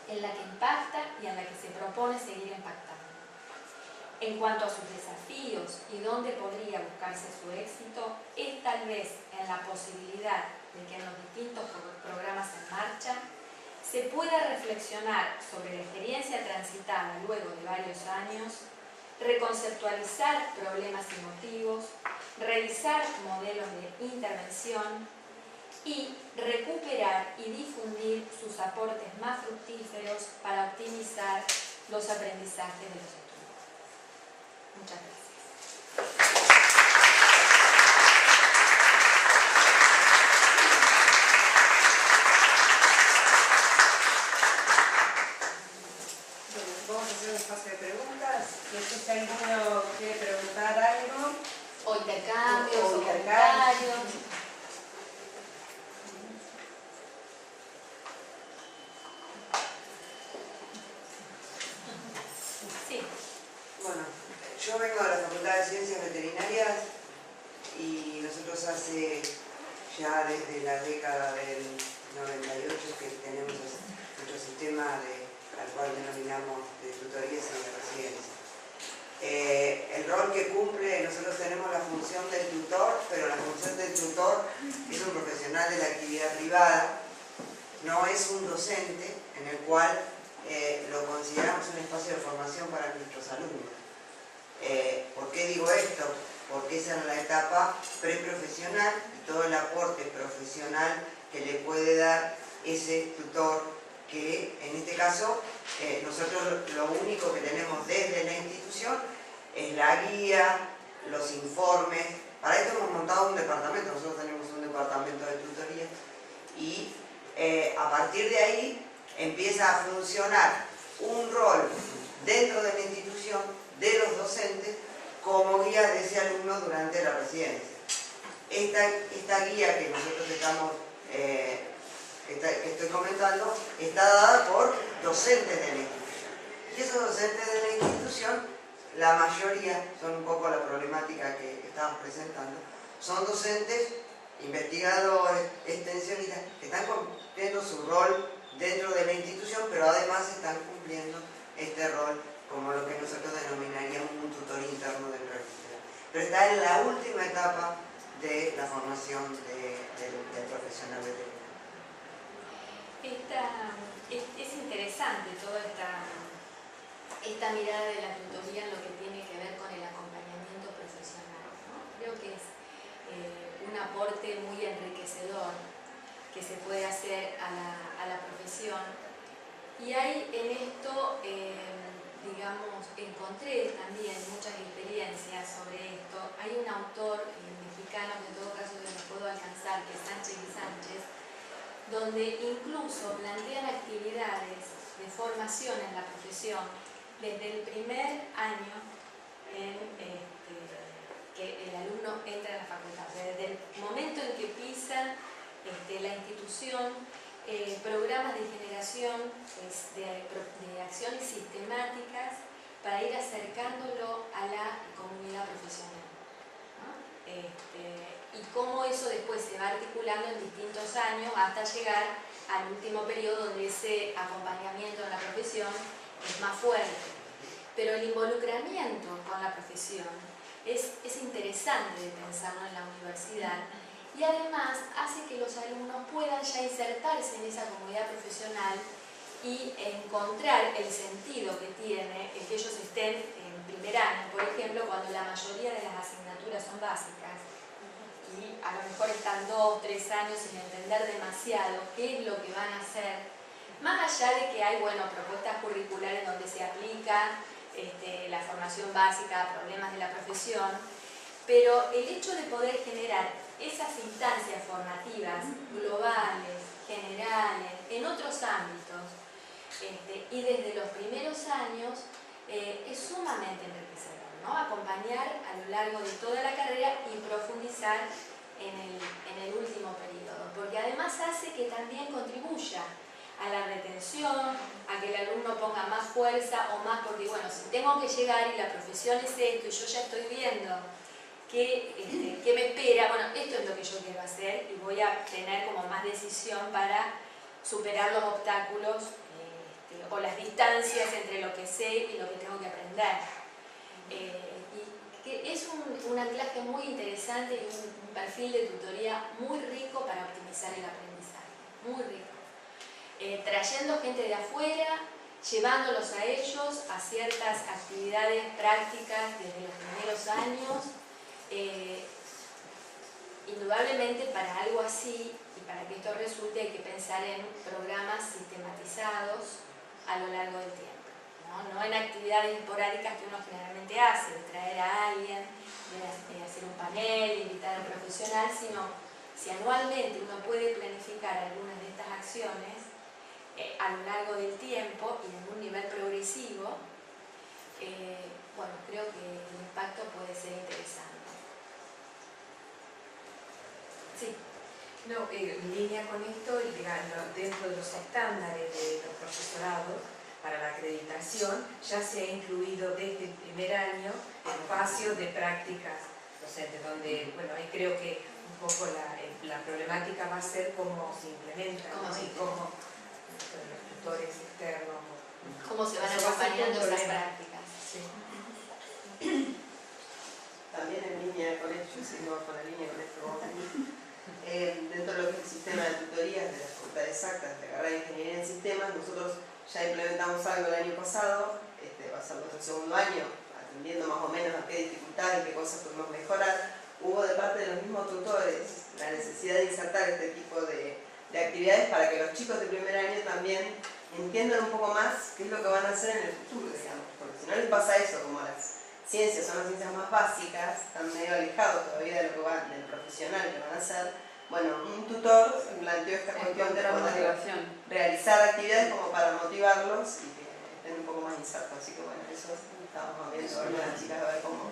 en la que impacta y en la que se propone seguir impactando. En cuanto a sus desafíos y dónde podría buscarse su éxito, es tal vez en la posibilidad de que en los distintos programas en marcha se pueda reflexionar sobre la experiencia transitada luego de varios años, reconceptualizar problemas y motivos, revisar modelos de intervención y recuperar y difundir sus aportes más fructíferos para optimizar los aprendizajes de los estudiantes. Muchas gracias. Bueno, vamos a hacer un espacio de preguntas. Si alguno quiere preguntar algo. O intercambios, o intercambios. comentarios. Sí. Bueno, yo vengo de la Facultad de Ciencias Veterinarias y nosotros hace ya desde la década del 98 que tenemos nuestro sistema al cual denominamos de tutorías y de residencia. El rol que cumple, nosotros tenemos la función del tutor, pero la función del tutor es un profesional de la actividad privada, no es un docente en el cual lo consideramos un espacio de formación para nuestros alumnos. ¿Por qué digo esto? Porque esa es la etapa preprofesional y todo el aporte profesional que le puede dar ese tutor, que en este caso nosotros lo único que tenemos desde la institución es la guía, los informes. Para esto hemos montado un departamento, nosotros tenemos un departamento de tutoría y a partir de ahí empieza a funcionar un rol dentro de la institución de los docentes como guía de ese alumno durante la residencia. Esta guía que nosotros que estoy comentando está dada por docentes de la institución. Y esos docentes de la institución, la mayoría, son un poco la problemática que estamos presentando, son docentes, investigadores, extensionistas, que están cumpliendo su rol dentro de la institución, pero además están cumpliendo este rol como lo que nosotros denominaríamos un tutor interno del registro. Pero está en la última etapa de la formación del profesional veterinario. Es interesante toda esta mirada de la tutoría en lo que tiene que ver con el acompañamiento profesional, ¿no? Creo que es un aporte muy enriquecedor que se puede hacer a la profesión. Y hay en esto, digamos, encontré también muchas experiencias sobre esto. Hay un autor mexicano, que en todo caso yo no puedo alcanzar, que es Sánchez y Sánchez, donde incluso plantean actividades de formación en la profesión desde el primer año en que el alumno entra a la facultad. O sea, desde el momento en que pisa la institución, programas de generación pues, de acciones sistemáticas para ir acercándolo a la comunidad profesional, ¿no? Y cómo eso después se va articulando en distintos años hasta llegar al último periodo donde ese acompañamiento en la profesión es más fuerte. Pero el involucramiento con la profesión es interesante de pensarlo en la universidad y además hace que los alumnos puedan ya insertarse en esa comunidad profesional y encontrar el sentido que tiene el que ellos estén en primer año, por ejemplo, cuando la mayoría de las asignaturas son básicas y a lo mejor están 2 o 3 años sin entender demasiado qué es lo que van a hacer, más allá de que hay, bueno, propuestas curriculares donde se aplica la formación básica a problemas de la profesión, pero el hecho de poder generar esas instancias formativas globales, generales, en otros ámbitos, y desde los primeros años es sumamente enriquecedor, ¿no? Acompañar a lo largo de toda la carrera y profundizar en el último periodo, porque además hace que también contribuya a la retención, a que el alumno ponga más fuerza o más, porque bueno, si tengo que llegar y la profesión es esto y yo ya estoy viendo qué me espera, bueno, esto es lo que yo quiero hacer y voy a tener como más decisión para superar los obstáculos o las distancias entre lo que sé y lo que tengo que aprender. Y que es un anclaje muy interesante y un perfil de tutoría muy rico para optimizar el aprendizaje, muy rico. Trayendo gente de afuera, llevándolos a ellos a ciertas actividades prácticas desde los primeros años. Indudablemente para algo así y para que esto resulte hay que pensar en programas sistematizados a lo largo del tiempo, no en actividades esporádicas que uno generalmente hace, de traer a alguien, de hacer un panel, invitar al profesional, sino si anualmente uno puede planificar algunas de estas acciones a lo largo del tiempo y en un nivel progresivo, bueno, creo que el impacto puede ser interesante. Sí. No, en línea con esto, dentro de los estándares de los profesorados para la acreditación, ya se ha incluido desde el primer año espacios de prácticas docentes, donde, bueno, ahí creo que un poco la problemática va a ser cómo se implementa, ¿no? Y cómo los tutores externos. ¿Cómo se van acompañando esas prácticas? Sí. También en línea con esto, yo sigo con la línea con esto, dentro de lo que es el sistema de tutorías de la Facultad de Exactas, de la carrera de Ingeniería en Sistemas, nosotros ya implementamos algo el año pasado, va a ser nuestro segundo año, atendiendo más o menos a qué dificultades y qué cosas podemos mejorar. Hubo de parte de los mismos tutores la necesidad de insertar este tipo de actividades para que los chicos de primer año también entiendan un poco más qué es lo que van a hacer en el futuro, digamos, porque si no les pasa eso, como las ciencias son las ciencias más básicas, están medio alejados todavía de lo que van, del profesional que van a hacer. Bueno, un tutor planteó esta cuestión de poder realizar actividades como para motivarlos y que estén un poco más insertos. Así que bueno, eso estábamos viendo con las chicas a ver cómo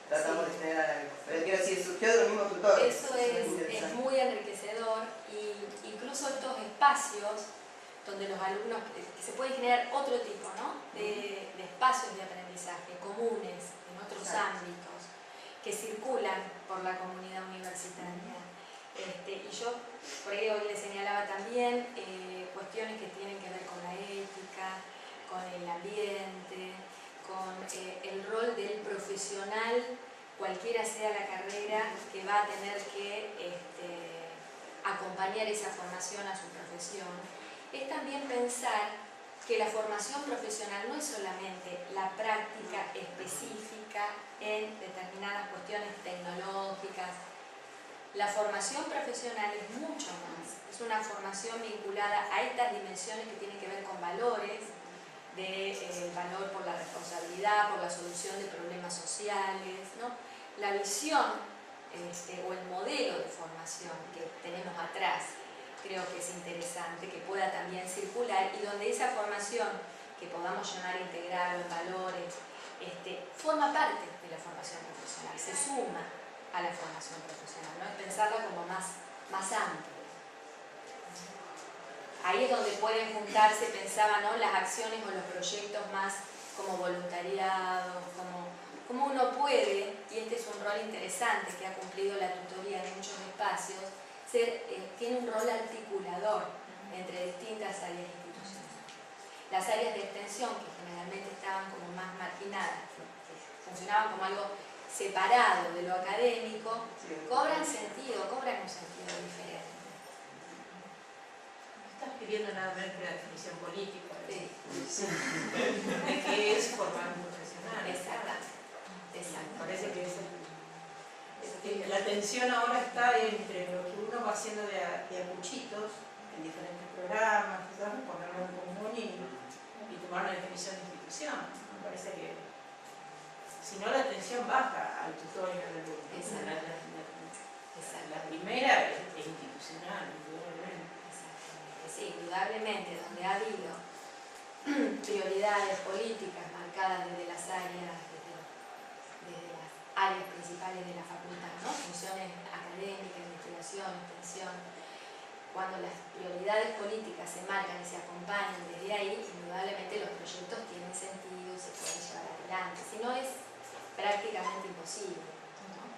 tratamos de generar algo. Pero quiero decir, surgió de los mismos tutores. Eso es muy enriquecedor y incluso estos espacios donde los alumnos, que se puede generar otro tipo, ¿no? de espacios de aprendizaje comunes en otros ámbitos, que circulan por la comunidad universitaria. Y yo por ahí hoy les señalaba también cuestiones que tienen que ver con la ética, con el ambiente, con el rol del profesional, cualquiera sea la carrera, que va a tener que acompañar esa formación a su profesión. Es también pensar que la formación profesional no es solamente la práctica específica en determinadas cuestiones tecnológicas. La formación profesional es mucho más, es una formación vinculada a estas dimensiones que tienen que ver con valores, del valor por la responsabilidad, por la solución de problemas sociales, ¿no? La visión o el modelo de formación que tenemos atrás creo que es interesante, que pueda también circular y donde esa formación que podamos llamar integral o en valores forma parte de la formación profesional, se suma a la formación profesional, ¿no? Es pensarla como más amplia. Ahí es donde pueden juntarse, pensaba, ¿no?, las acciones o los proyectos más como voluntariado, como uno puede, y este es un rol interesante que ha cumplido la tutoría en muchos espacios, tiene un rol articulador entre distintas áreas institucionales. Las áreas de extensión, que generalmente estaban como más marginadas, que funcionaban como algo separado de lo académico, cobran un sentido diferente. Estás pidiendo nada menos que una definición política Sí. de qué es formar un profesional. Exactamente. Parece que la tensión ahora está entre lo que uno va haciendo de a cuchitos en diferentes programas, quizás ponerlo en común y tomar una definición de institución. Me parece que si no la tensión baja al tutor y al alumno. La primera es institucional, indudablemente. Sí, indudablemente, donde ha habido prioridades políticas marcadas desde las áreas principales de la facultad, ¿no? Funciones académicas, investigación, extensión. Cuando las prioridades políticas se marcan y se acompañan desde ahí, indudablemente los proyectos tienen sentido y se pueden llevar adelante. Si no, es prácticamente imposible, ¿no?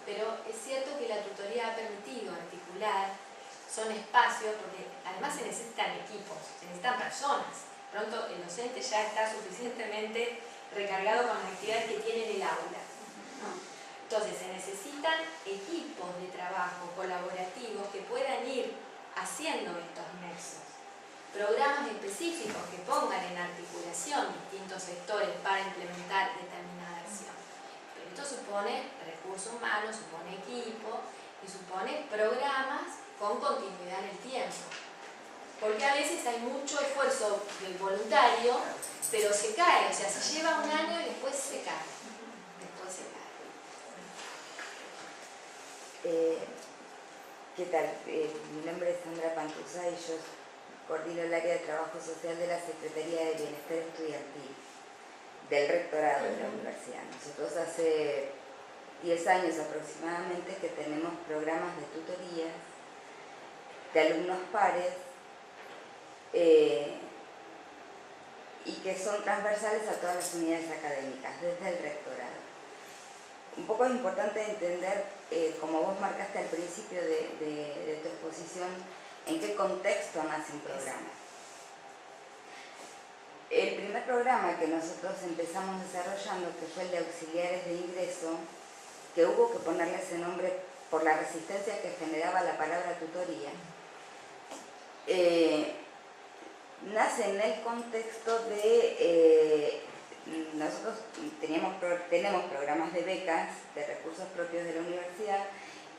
Pero es cierto que la tutoría ha permitido articular, son espacios, porque además se necesitan equipos, se necesitan personas. Pronto el docente ya está suficientemente recargado con las actividades que tiene en el aula, ¿no? Entonces se necesitan equipos de trabajo colaborativos que puedan ir haciendo estos nexos. Programas específicos que pongan en articulación distintos sectores para implementar determinada acción. Pero esto supone recursos humanos, supone equipo y supone programas con continuidad en el tiempo. Porque a veces hay mucho esfuerzo del voluntario, pero se cae, o sea, se lleva un año y después se cae. ¿Qué tal? Mi nombre es Sandra Pantusa y yo coordino el área de trabajo social de la Secretaría de Bienestar Estudiantil del Rectorado de la Universidad. Nosotros hace 10 años aproximadamente que tenemos programas de tutoría de alumnos pares y que son transversales a todas las unidades académicas, desde el rectorado. Un poco es importante entender, como vos marcaste al principio de tu exposición, en qué contexto nace un programa. El primer programa que nosotros empezamos desarrollando, que fue el de auxiliares de ingreso, que hubo que ponerle ese nombre por la resistencia que generaba la palabra tutoría, nace en el contexto de, nosotros tenemos programas de becas de recursos propios de la universidad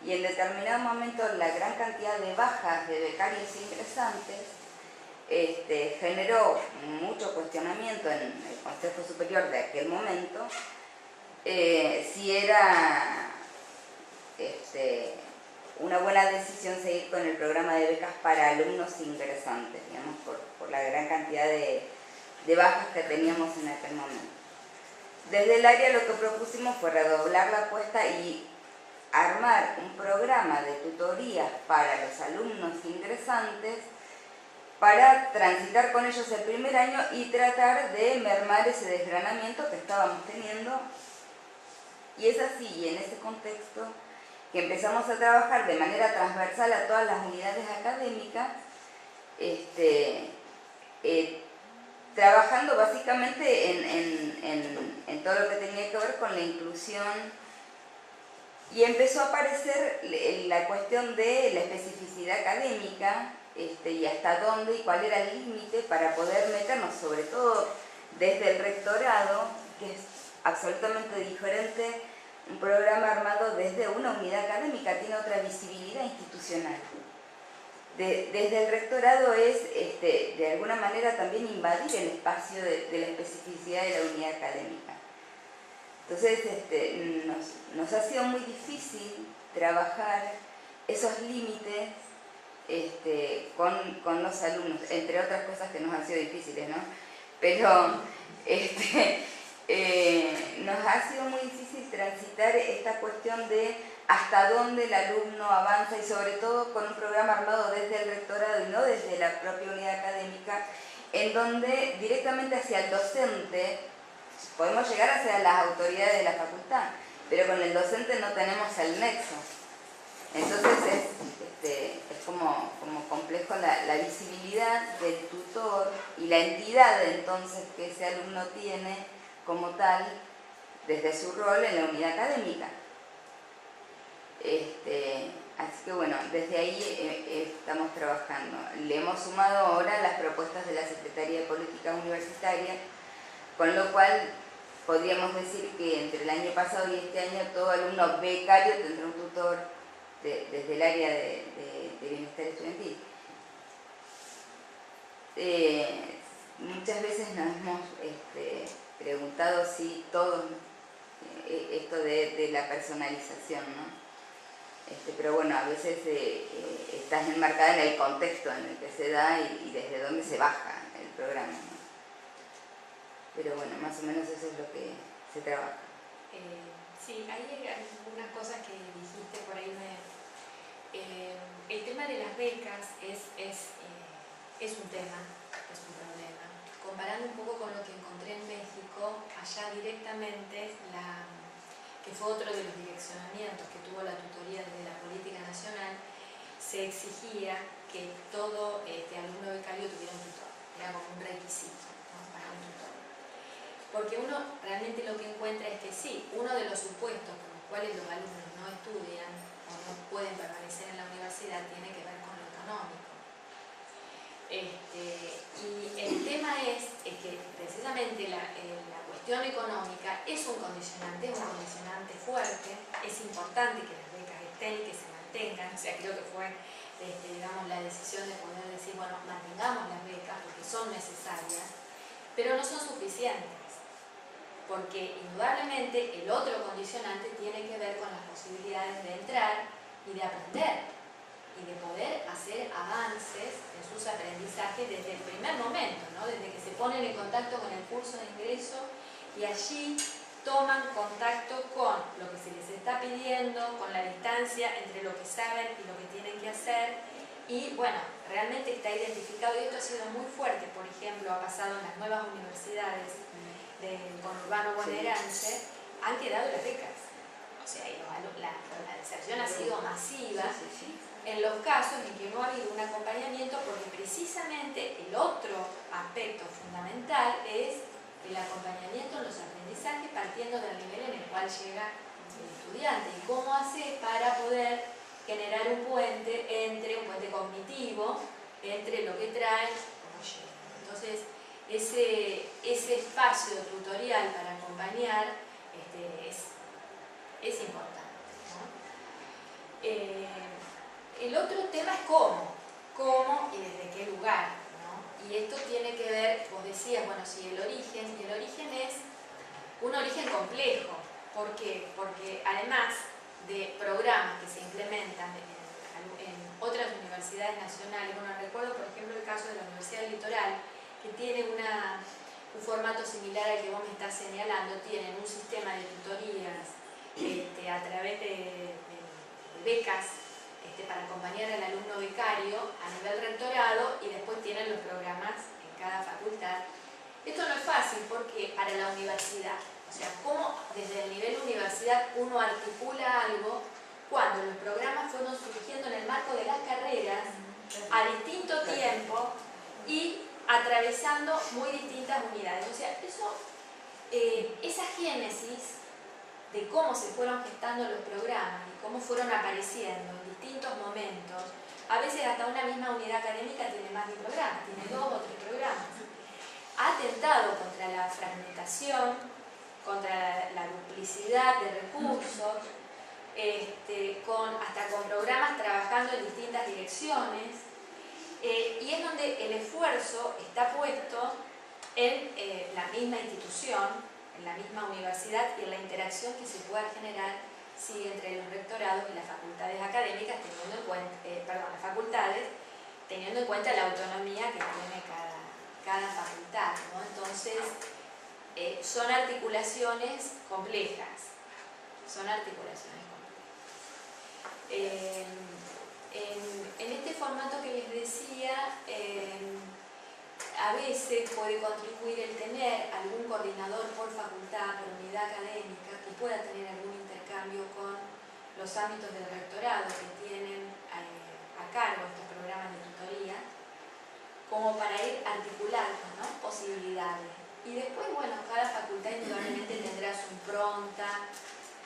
y en determinado momento la gran cantidad de bajas de becarios ingresantes generó mucho cuestionamiento en el Consejo Superior de aquel momento si era una buena decisión seguir con el programa de becas para alumnos ingresantes, digamos, por la gran cantidad de bajas que teníamos en aquel momento. Desde el área lo que propusimos fue redoblar la apuesta y armar un programa de tutorías para los alumnos ingresantes para transitar con ellos el primer año y tratar de mermar ese desgranamiento que estábamos teniendo Y es así, y en ese contexto, que empezamos a trabajar de manera transversal a todas las unidades académicas, trabajando básicamente en todo lo que tenía que ver con la inclusión, y empezó a aparecer la cuestión de la especificidad académica, y hasta dónde y cuál era el límite para poder meternos, sobre todo desde el rectorado, que es absolutamente diferente. Un programa armado desde una unidad académica tiene otra visibilidad institucional. Desde el rectorado es, de alguna manera, también invadir el espacio de la especificidad de la unidad académica. Entonces, nos ha sido muy difícil trabajar esos límites con los alumnos, entre otras cosas que nos han sido difíciles, ¿no? Pero nos ha sido muy difícil transitar esta cuestión de hasta dónde el alumno avanza, y sobre todo con un programa armado desde el rectorado y no desde la propia unidad académica, en donde directamente hacia el docente podemos llegar hacia las autoridades de la facultad, pero con el docente no tenemos el nexo. Entonces es como complejo la visibilidad del tutor y la entidad entonces que ese alumno tiene como tal desde su rol en la unidad académica. Así que bueno, desde ahí estamos trabajando. Le hemos sumado ahora las propuestas de la Secretaría de Políticas Universitarias, con lo cual podríamos decir que entre el año pasado y este año todo alumno becario tendrá un tutor desde el área de bienestar estudiantil. Muchas veces nos hemos preguntado si todo esto de la personalización, ¿no? Pero bueno, a veces estás enmarcada en el contexto en el que se da y desde dónde se baja el programa, ¿no? Pero bueno, más o menos eso es lo que se trabaja. Sí, hay algunas cosas que dijiste por ahí. El tema de las becas es un tema, es un problema. Comparando un poco con lo que encontré en México, allá directamente, que fue otro de los direccionamientos que tuvo la tutoría de la política nacional, se exigía que todo alumno becario tuviera un tutor, era como un requisito, ¿no?, para un tutor. Porque uno realmente lo que encuentra es que sí, uno de los supuestos por los cuales los alumnos no estudian o no pueden permanecer en la universidad tiene que ver con lo económico. Y el tema es que precisamente la cuestión económica es un condicionante fuerte. Es importante que las becas estén y que se mantengan. O sea, creo que fue digamos, la decisión de poder decir, bueno, mantengamos las becas porque son necesarias, pero no son suficientes, porque indudablemente el otro condicionante tiene que ver con las posibilidades de entrar y de aprender y de poder hacer avances en sus aprendizajes desde el primer momento, ¿no?, desde que se ponen en contacto con el curso de ingreso y allí toman contacto con lo que se les está pidiendo, con la distancia entre lo que saben y lo que tienen que hacer, y bueno, realmente está identificado, y esto ha sido muy fuerte. Por ejemplo, ha pasado en las nuevas universidades del conurbano bonaerense, han quedado las becas, o sea, la deserción ha sido masiva. En los casos en que no ha habido un acompañamiento, porque precisamente el otro aspecto fundamental es el acompañamiento en los aprendizajes partiendo del nivel en el cual llega el estudiante y cómo hace para poder generar un puente cognitivo entre lo que trae y cómo llega. Entonces, ese espacio tutorial para acompañar es importante, ¿no? El otro tema es cómo y desde qué lugar, ¿no? Y esto tiene que ver, vos decías, bueno, sí, el origen es un origen complejo. ¿Por qué? Porque además de programas que se implementan en otras universidades nacionales, bueno, recuerdo por ejemplo el caso de la Universidad del Litoral, que tiene un formato similar al que vos me estás señalando. Tienen un sistema de tutorías a través de becas para acompañar al alumno becario a nivel rectorado, y después tienen los programas en cada facultad. Esto no es fácil porque para la universidad, o sea, cómo desde el nivel universidad uno articula algo cuando los programas fueron surgiendo en el marco de las carreras a distinto tiempo y atravesando muy distintas unidades. O sea, esa génesis de cómo se fueron gestando los programas y cómo fueron apareciendo en distintos momentos, a veces hasta una misma unidad académica tiene más de un programa, tiene 2 o 3 programas. Ha atentado contra la fragmentación, contra la duplicidad de recursos, hasta con programas trabajando en distintas direcciones, y es donde el esfuerzo está puesto en la misma institución, en la misma universidad y en la interacción que se pueda generar entre los rectorados y las facultades académicas, teniendo en cuenta la autonomía que tiene cada facultad, ¿no? Entonces, son articulaciones complejas. En este formato que les decía, a veces puede contribuir el tener algún coordinador por facultad, por unidad académica, que pueda tener algún intercambio con los ámbitos del rectorado que tienen a cargo estos programas de tutoría, como para ir articulando, ¿no?, posibilidades. Y después, bueno, cada facultad indudablemente tendrá su impronta,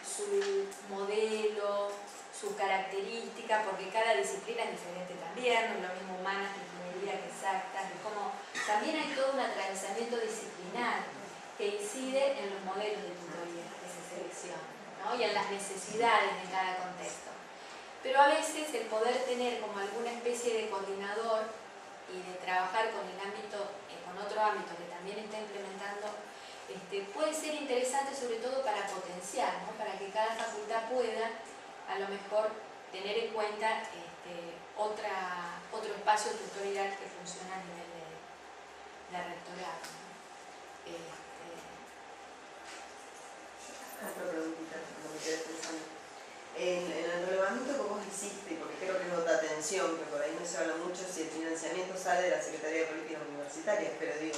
su modelo, su característica, porque cada disciplina es diferente también, no es lo mismo humanas que ingeniería que exactas, como también hay todo un atravesamiento disciplinar que incide en los modelos de tutoría que se seleccionan, ¿no?, y en las necesidades de cada contexto. Pero a veces el poder tener como alguna especie de coordinador y de trabajar con el ámbito, con otro ámbito que también está implementando, puede ser interesante sobre todo para potenciar, ¿no?, para que cada facultad pueda a lo mejor tener en cuenta otro espacio tutorial que funciona a nivel de rectorado, ¿no? Otra preguntita, no me quedé pensando. En el relevamiento que vos hiciste, porque creo que nota atención, que por ahí no se habla mucho si el financiamiento sale de la Secretaría de Políticas Universitarias, pero digo,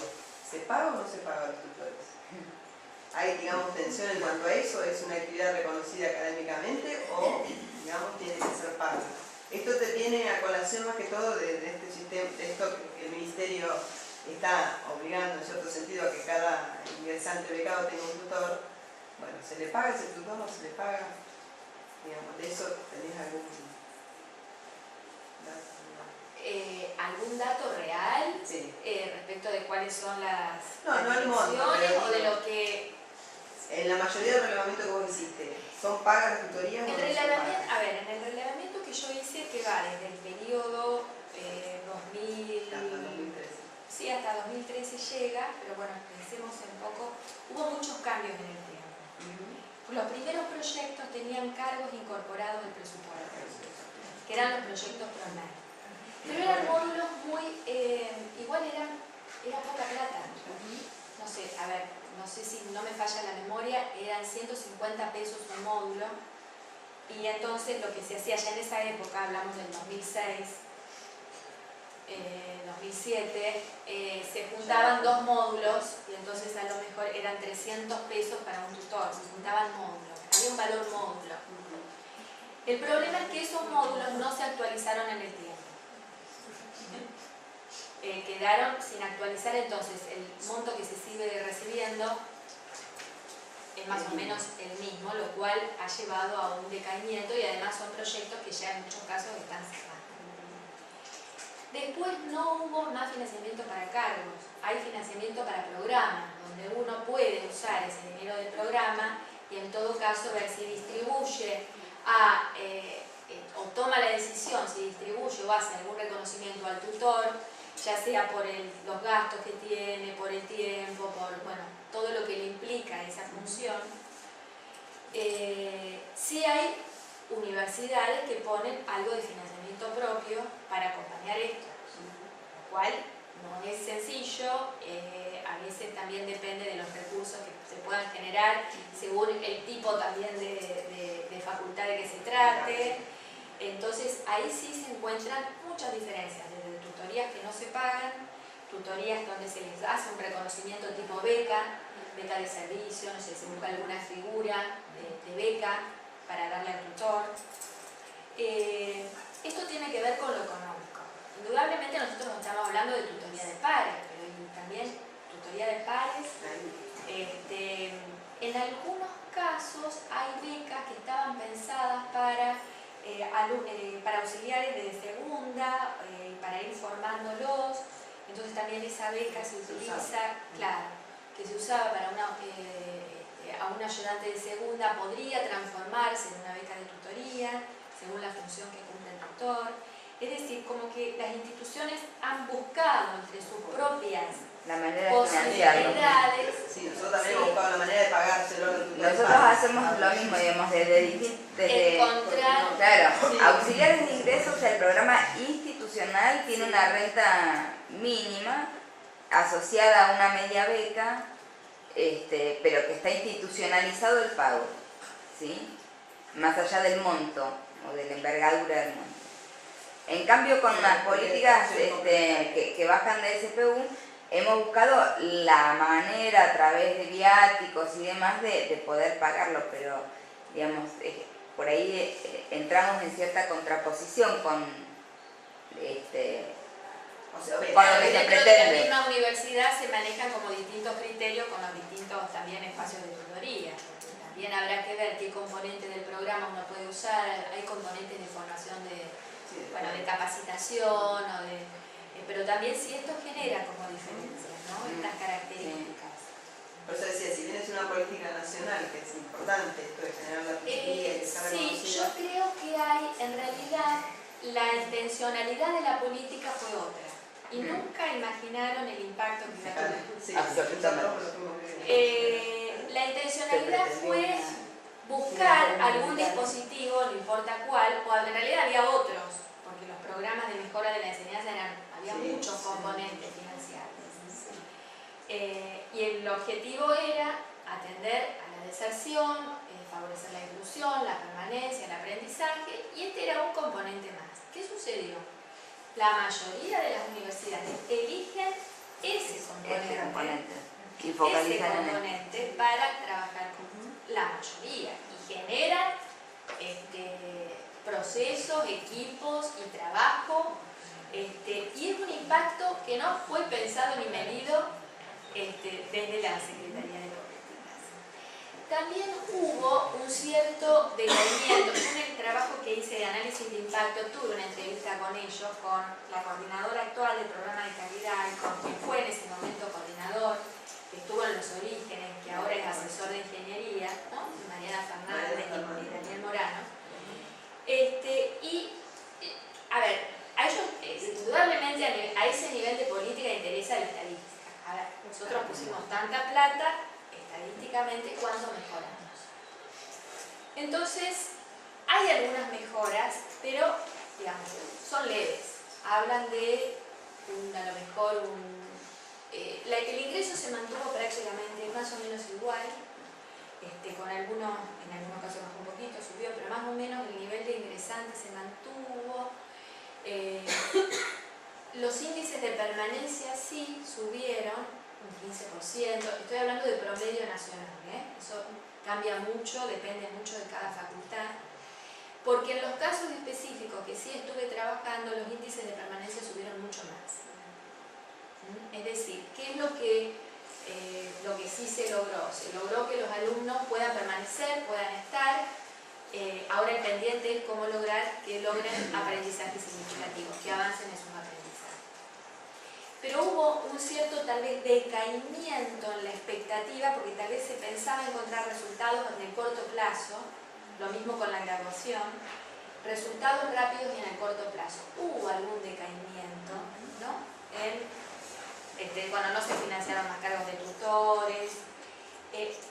¿se paga o no se paga a los tutores? ¿Hay, digamos, tensión en cuanto a eso? ¿Es una actividad reconocida académicamente o, digamos, tiene que ser paga? Esto te viene a colación más que todo de este sistema, de esto que el Ministerio está obligando en cierto sentido a que cada ingresante becado tenga un tutor. Bueno, ¿se le paga ese tutor o no se le paga? Digamos, ¿de eso tenés algún dato? ¿Algún dato real? Sí. Respecto de cuáles son las No el monto, direcciones pero o de lo que... En la mayoría del relevamiento que vos hiciste, ¿son pagas las tutorías o no son pagas? A ver, en el relevamiento que yo hice, que va desde el periodo 2000... Hasta 2013. Sí, hasta 2013 llega, pero bueno, pensemos un poco. Hubo muchos cambios en el tiempo. Los primeros proyectos tenían cargos incorporados del presupuesto, que eran los proyectos PRONAR. Pero eran módulos muy... igual era poca plata. No sé, a ver, no sé si no me falla la memoria, eran 150 pesos un módulo. Y entonces lo que se hacía ya en esa época, hablamos del 2006, 2007, se juntaban 2 módulos y entonces a lo mejor eran 300 pesos para un tutor, se juntaban módulos, había un valor módulo. El problema es que esos módulos no se actualizaron en el tiempo. Quedaron sin actualizar, entonces el monto que se sigue recibiendo es más o menos el mismo, lo cual ha llevado a un decaimiento y además son proyectos que ya en muchos casos están cerrando. Después no hubo más financiamiento para cargos, hay financiamiento para programas, donde uno puede usar ese dinero del programa y en todo caso ver si distribuye o toma la decisión, si distribuye o hace algún reconocimiento al tutor, ya sea por los gastos que tiene, por el tiempo, por todo lo que le implica esa función. Sí hay universidades que ponen algo de financiamiento propio para acompañar esto, lo cual no es sencillo, a veces también depende de los recursos que se puedan generar, según el tipo también de facultad de que se trate. Entonces ahí sí se encuentran muchas diferencias, desde tutorías que no se pagan, tutorías donde se les hace un reconocimiento tipo beca, beca de servicio, no sé, se busca alguna figura de beca para darle al tutor. Esto tiene que ver con lo económico. Indudablemente nosotros estamos hablando de tutoría de pares, pero también tutoría de pares. En algunos casos hay becas que estaban pensadas para auxiliares de segunda, para ir formándolos. Entonces también esa beca se utiliza, claro, que se usaba para a un ayudante de segunda, podría transformarse en una beca de tutoría, según la función que cumple el tutor. Es decir, como que las instituciones han buscado entre sus propias la manera de financiarlo. posibilidades. Sí, nosotros también hemos buscado la manera de pagárselo al tutor. Nosotros hacemos lo mismo, digamos, desde Encontrar, claro, sí. auxiliares de ingresos, el programa institucional tiene una renta mínima asociada a una media beca, pero que está institucionalizado el pago, ¿sí? Más allá del monto o de la envergadura del monto. En cambio, con las políticas que bajan de SPU, hemos buscado la manera a través de viáticos y demás de poder pagarlo, pero digamos, por ahí entramos en cierta contraposición con O sea, con lo que se dentro de la pretende. misma universidad se manejan como distintos criterios con los distintos también espacios de tutoría. También habrá que ver qué componente del programa uno puede usar. Hay componentes de formación de capacitación, pero también si esto genera como diferencias, ¿no? Estas características. Por eso decía, si bien es una política nacional, que es importante esto de generar la tutoría, que sea Sí, reconocida. yo creo que hay, en realidad, la intencionalidad de la política fue otra. Y nunca imaginaron el impacto que iba a tener. Sí, Absolutamente. La intencionalidad fue buscar algún dispositivo, no importa cuál, o en realidad había otros, porque los programas de mejora de la enseñanza había muchos componentes financiados. Y el objetivo era atender a la deserción, favorecer la inclusión, la permanencia, el aprendizaje, y este era un componente más. ¿Qué sucedió? La mayoría de las universidades eligen ese componente. Y focalizan ese en él. componente para trabajar con la mayoría y generan procesos, equipos y trabajo, y es un impacto que no fue pensado ni medido desde la Secretaría de Políticas. También hubo un cierto decaimiento. Yo en el trabajo que hice de análisis de impacto tuve una entrevista con ellos, con la coordinadora actual del programa de calidad y con quien fue en ese momento coordinador, que estuvo en los orígenes, que ahora es asesor de ingeniería, ¿no? Mariana Fernández y Daniel Morano. A ver, a ellos indudablemente a ese nivel de política interesa la estadística. A ver, nosotros pusimos tanta plata, estadísticamente, ¿cuánto mejoramos? Entonces, hay algunas mejoras, pero, digamos, son leves. Hablan de, a lo mejor, el ingreso se mantuvo prácticamente más o menos igual, en algunos casos bajó un poquito, subió, pero más o menos el nivel de ingresantes se mantuvo. Los índices de permanencia sí subieron un 15%, estoy hablando de promedio nacional, eso cambia mucho, depende mucho de cada facultad, porque en los casos específicos que sí estuve trabajando, los índices de permanencia subieron mucho más. Es decir, ¿qué es lo que sí se logró? Se logró que los alumnos puedan permanecer, puedan estar. Ahora el pendiente es cómo lograr que logren aprendizajes significativos, que avancen en sus aprendizajes. Pero hubo un cierto tal vez decaimiento en la expectativa, porque tal vez se pensaba encontrar resultados en el corto plazo, lo mismo con la graduación, resultados rápidos y en el corto plazo. Hubo algún decaimiento, ¿no? Cuando no se financiaron más cargos de tutores,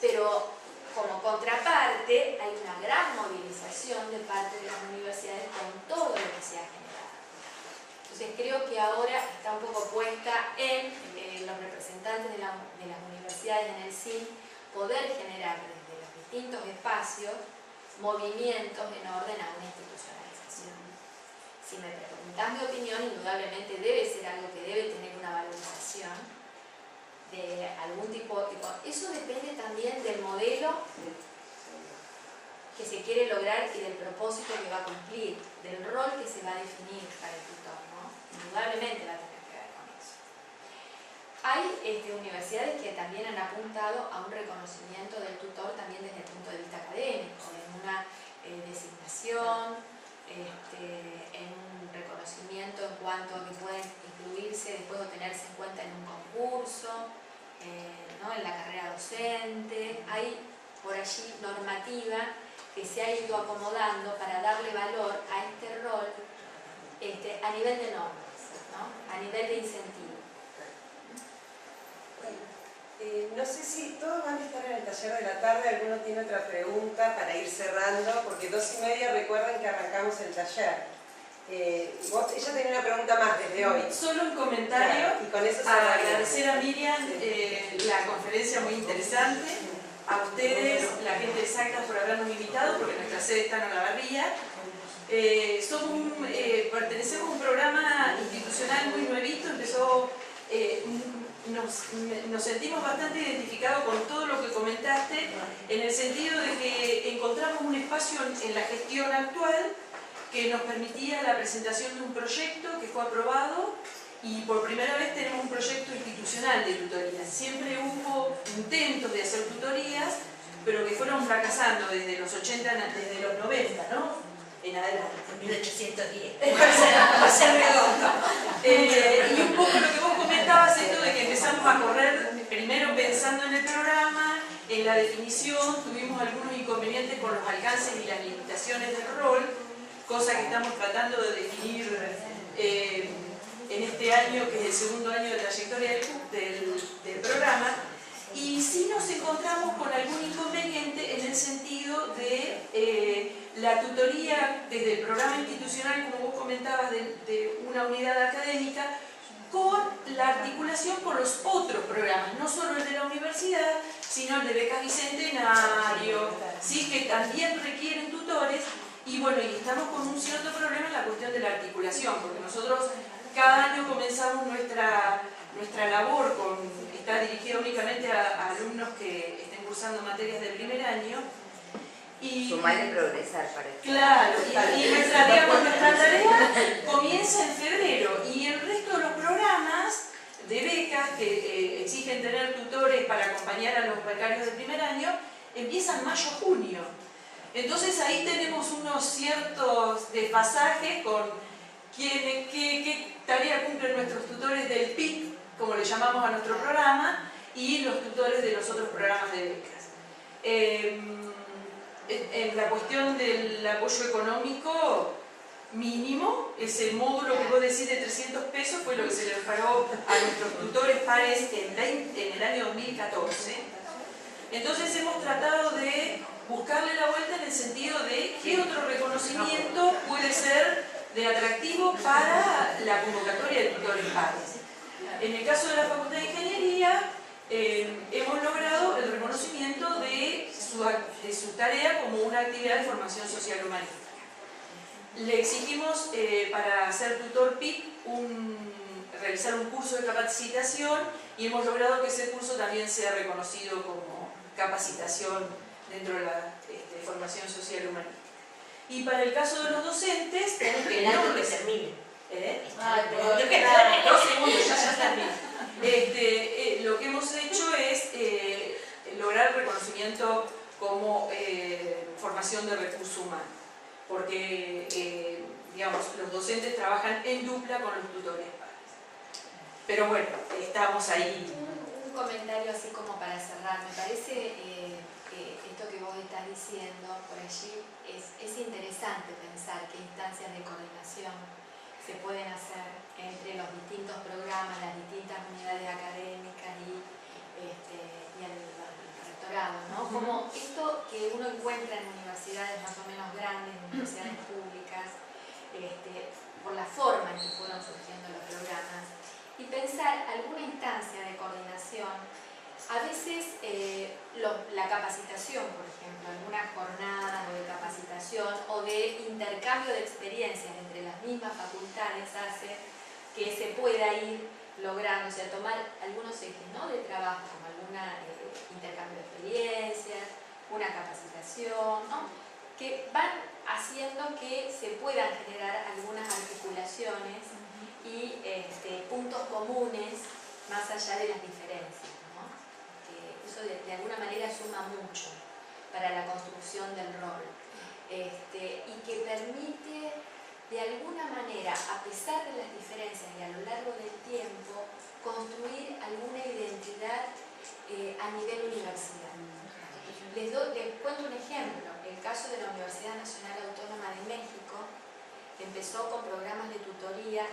pero como contraparte hay una gran movilización de parte de las universidades con todo lo que se ha generado. Entonces creo que ahora está un poco puesta en los representantes de las universidades en el CIN poder generar desde los distintos espacios movimientos en orden a una institucionalización. Si me preguntas mi opinión, indudablemente debe ser algo que debe tener una valorización, de algún tipo, eso depende también del modelo que se quiere lograr y del propósito que va a cumplir, del rol que se va a definir para el tutor, ¿no? Indudablemente va a tener que ver con eso. Hay universidades que también han apuntado a un reconocimiento del tutor también desde el punto de vista académico, en una designación, en un reconocimiento en cuanto a que pueden incluirse después de tenerse en cuenta en un concurso, ¿no? En la carrera docente. Hay por allí normativa que se ha ido acomodando para darle valor a este rol a nivel de normas, ¿no? A nivel de incentivo. No sé si todos van a estar en el taller de la tarde, alguno tiene otra pregunta para ir cerrando, porque 2:30 recuerden que arrancamos el taller. Ella tenía una pregunta más desde hoy. Solo un comentario, claro, y con eso a agradecer a Miriam la conferencia muy interesante, a ustedes, la gente de Exactas, por habernos invitado, porque nuestra sede está en Olavarría. Pertenecemos a un programa institucional muy nuevito, empezó, nos sentimos bastante identificados con todo lo que comentaste, en el sentido de que encontramos un espacio en la gestión actual que nos permitía la presentación de un proyecto que fue aprobado, y por primera vez tenemos un proyecto institucional de tutorías. Siempre hubo intentos de hacer tutorías, pero que fueron fracasando desde los 80, desde los 90, ¿no? En adelante. 1810. Va a ser redondo. Y un poco lo que vos comentabas, esto de que empezamos a correr, primero pensando en el programa, en la definición, tuvimos algunos inconvenientes con los alcances y las limitaciones del rol, cosa que estamos tratando de definir en este año, que es el segundo año de trayectoria del programa, y sí nos encontramos con algún inconveniente en el sentido de la tutoría desde el programa institucional, como vos comentabas, de una unidad académica, con la articulación con los otros programas, no solo el de la universidad, sino el de becas bicentenario, ¿sí? Que también requieren tutores, y bueno, y estamos con un cierto problema en la cuestión de la articulación, porque nosotros cada año comenzamos nuestra labor, está dirigida únicamente a alumnos que estén cursando materias de primer año. Sumar y progresar, parece. Claro, y nuestra tarea comienza en febrero, y el resto de los programas de becas que exigen tener tutores para acompañar a los becarios de primer año empiezan mayo-junio. Entonces ahí tenemos unos ciertos desfasajes con qué tarea cumplen nuestros tutores del PIC, como le llamamos a nuestro programa, y los tutores de los otros programas de becas. En la cuestión del apoyo económico mínimo, ese módulo que vos decís de 300 pesos fue lo que se le pagó a nuestros tutores pares en el año 2014. Entonces hemos tratado de buscarle la vuelta en el sentido de qué otro reconocimiento puede ser de atractivo para la convocatoria de tutores pares. En el caso de la Facultad de Ingeniería, hemos logrado el reconocimiento de su tarea como una actividad de formación social humanística. Le exigimos para ser tutor PIC realizar un curso de capacitación, y hemos logrado que ese curso también sea reconocido como capacitación dentro de la formación social humanística. Y para el caso de los docentes, Esperando que termine. 2 segundos, ya termino. Lo que hemos hecho es lograr el reconocimiento como formación de recurso humano, porque digamos, los docentes trabajan en dupla con los tutores pares. Pero bueno, estamos ahí. Un comentario así como para cerrar. Me parece esto que vos estás diciendo por allí es interesante pensar qué instancias de coordinación se pueden hacer entre los distintos programas, las distintas unidades académicas y el rectorado, ¿no? Como esto que uno encuentra en universidades más o menos grandes, en universidades públicas, por la forma en que fueron surgiendo los programas, y pensar alguna instancia de coordinación. A veces la capacitación, por ejemplo, alguna jornada de capacitación o de intercambio de experiencias entre las mismas facultades hace que se pueda ir logrando, o sea, tomar algunos ejes, ¿no?, de trabajo, como algún intercambio de experiencias, una capacitación, ¿no?, que van haciendo que se puedan generar algunas articulaciones y puntos comunes más allá de las diferencias, ¿no? Que eso de alguna manera suma mucho para la construcción del rol, y que permite de alguna manera, a pesar de las diferencias y a lo largo del tiempo, construir alguna identidad a nivel universidad. Les cuento un ejemplo. El caso de la Universidad Nacional Autónoma de México empezó con programas de tutoría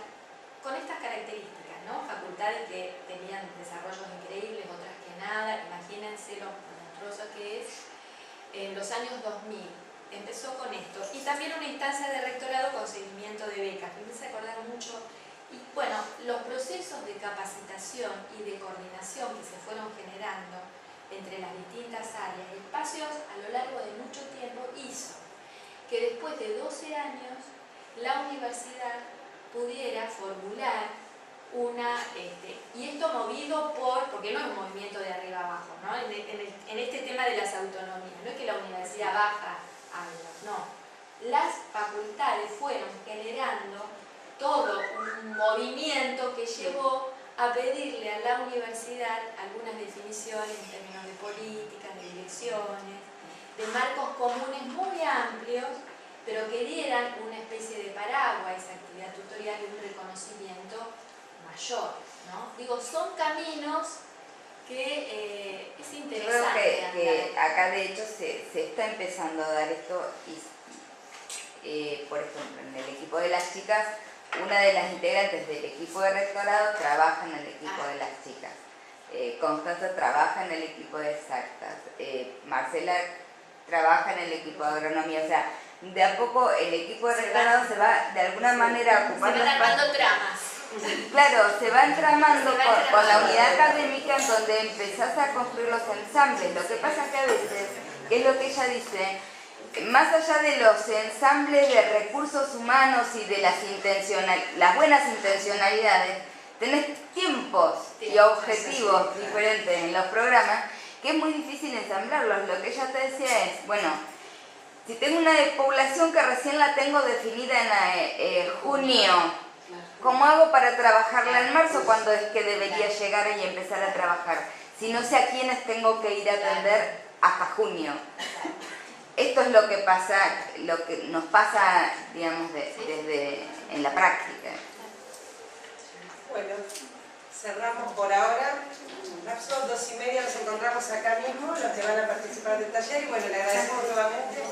con estas características, ¿no? Facultades que tenían desarrollos increíbles, otras que nada. Imagínense lo monstruoso que es. En los años 2000 empezó con esto. Y también una instancia de rectorado con seguimiento de becas. Me hice acordar mucho. Y bueno, los procesos de capacitación y de coordinación que se fueron generando entre las distintas áreas, espacios a lo largo de mucho tiempo, hizo que después de 12 años la universidad pudiera formular una, y esto movido porque no es un movimiento de arriba abajo, ¿no? En este tema de las autonomías, no es que la universidad baja algo, no. Las facultades fueron generando todo un movimiento que llevó a pedirle a la universidad algunas definiciones en términos de políticas, de direcciones, de marcos comunes muy amplios, pero que dieran una especie de paraguas a esa actividad tutorial y un reconocimiento mayor, ¿no? Digo, son caminos que es interesante. Creo que acá de hecho se está empezando a dar esto y, por ejemplo, en el equipo de las chicas, una de las integrantes del equipo de rectorado trabaja en el equipo de las chicas. Constanza trabaja en el equipo de exactas. Marcela trabaja en el equipo de agronomía. O sea, de a poco el equipo de rectorado se va de alguna manera ocupando. Se van armando tramas. Claro, se va entramando con la unidad académica en donde empezás a construir los ensambles. Lo que pasa es que a veces, que es lo que ella dice, más allá de los ensambles de recursos humanos y de las buenas intencionalidades, tenés tiempos y objetivos diferentes en los programas que es muy difícil ensamblarlos. Lo que ella te decía es, bueno, si tengo una población que recién la tengo definida en junio, ¿cómo hago para trabajarla en marzo cuando es que debería llegar y empezar a trabajar? Si no sé a quiénes tengo que ir a atender hasta junio. Esto es lo que pasa, lo que nos pasa, digamos, desde en la práctica. Bueno, cerramos por ahora. Son 2:30, nos encontramos acá mismo, los que van a participar del taller, y bueno, le agradecemos nuevamente.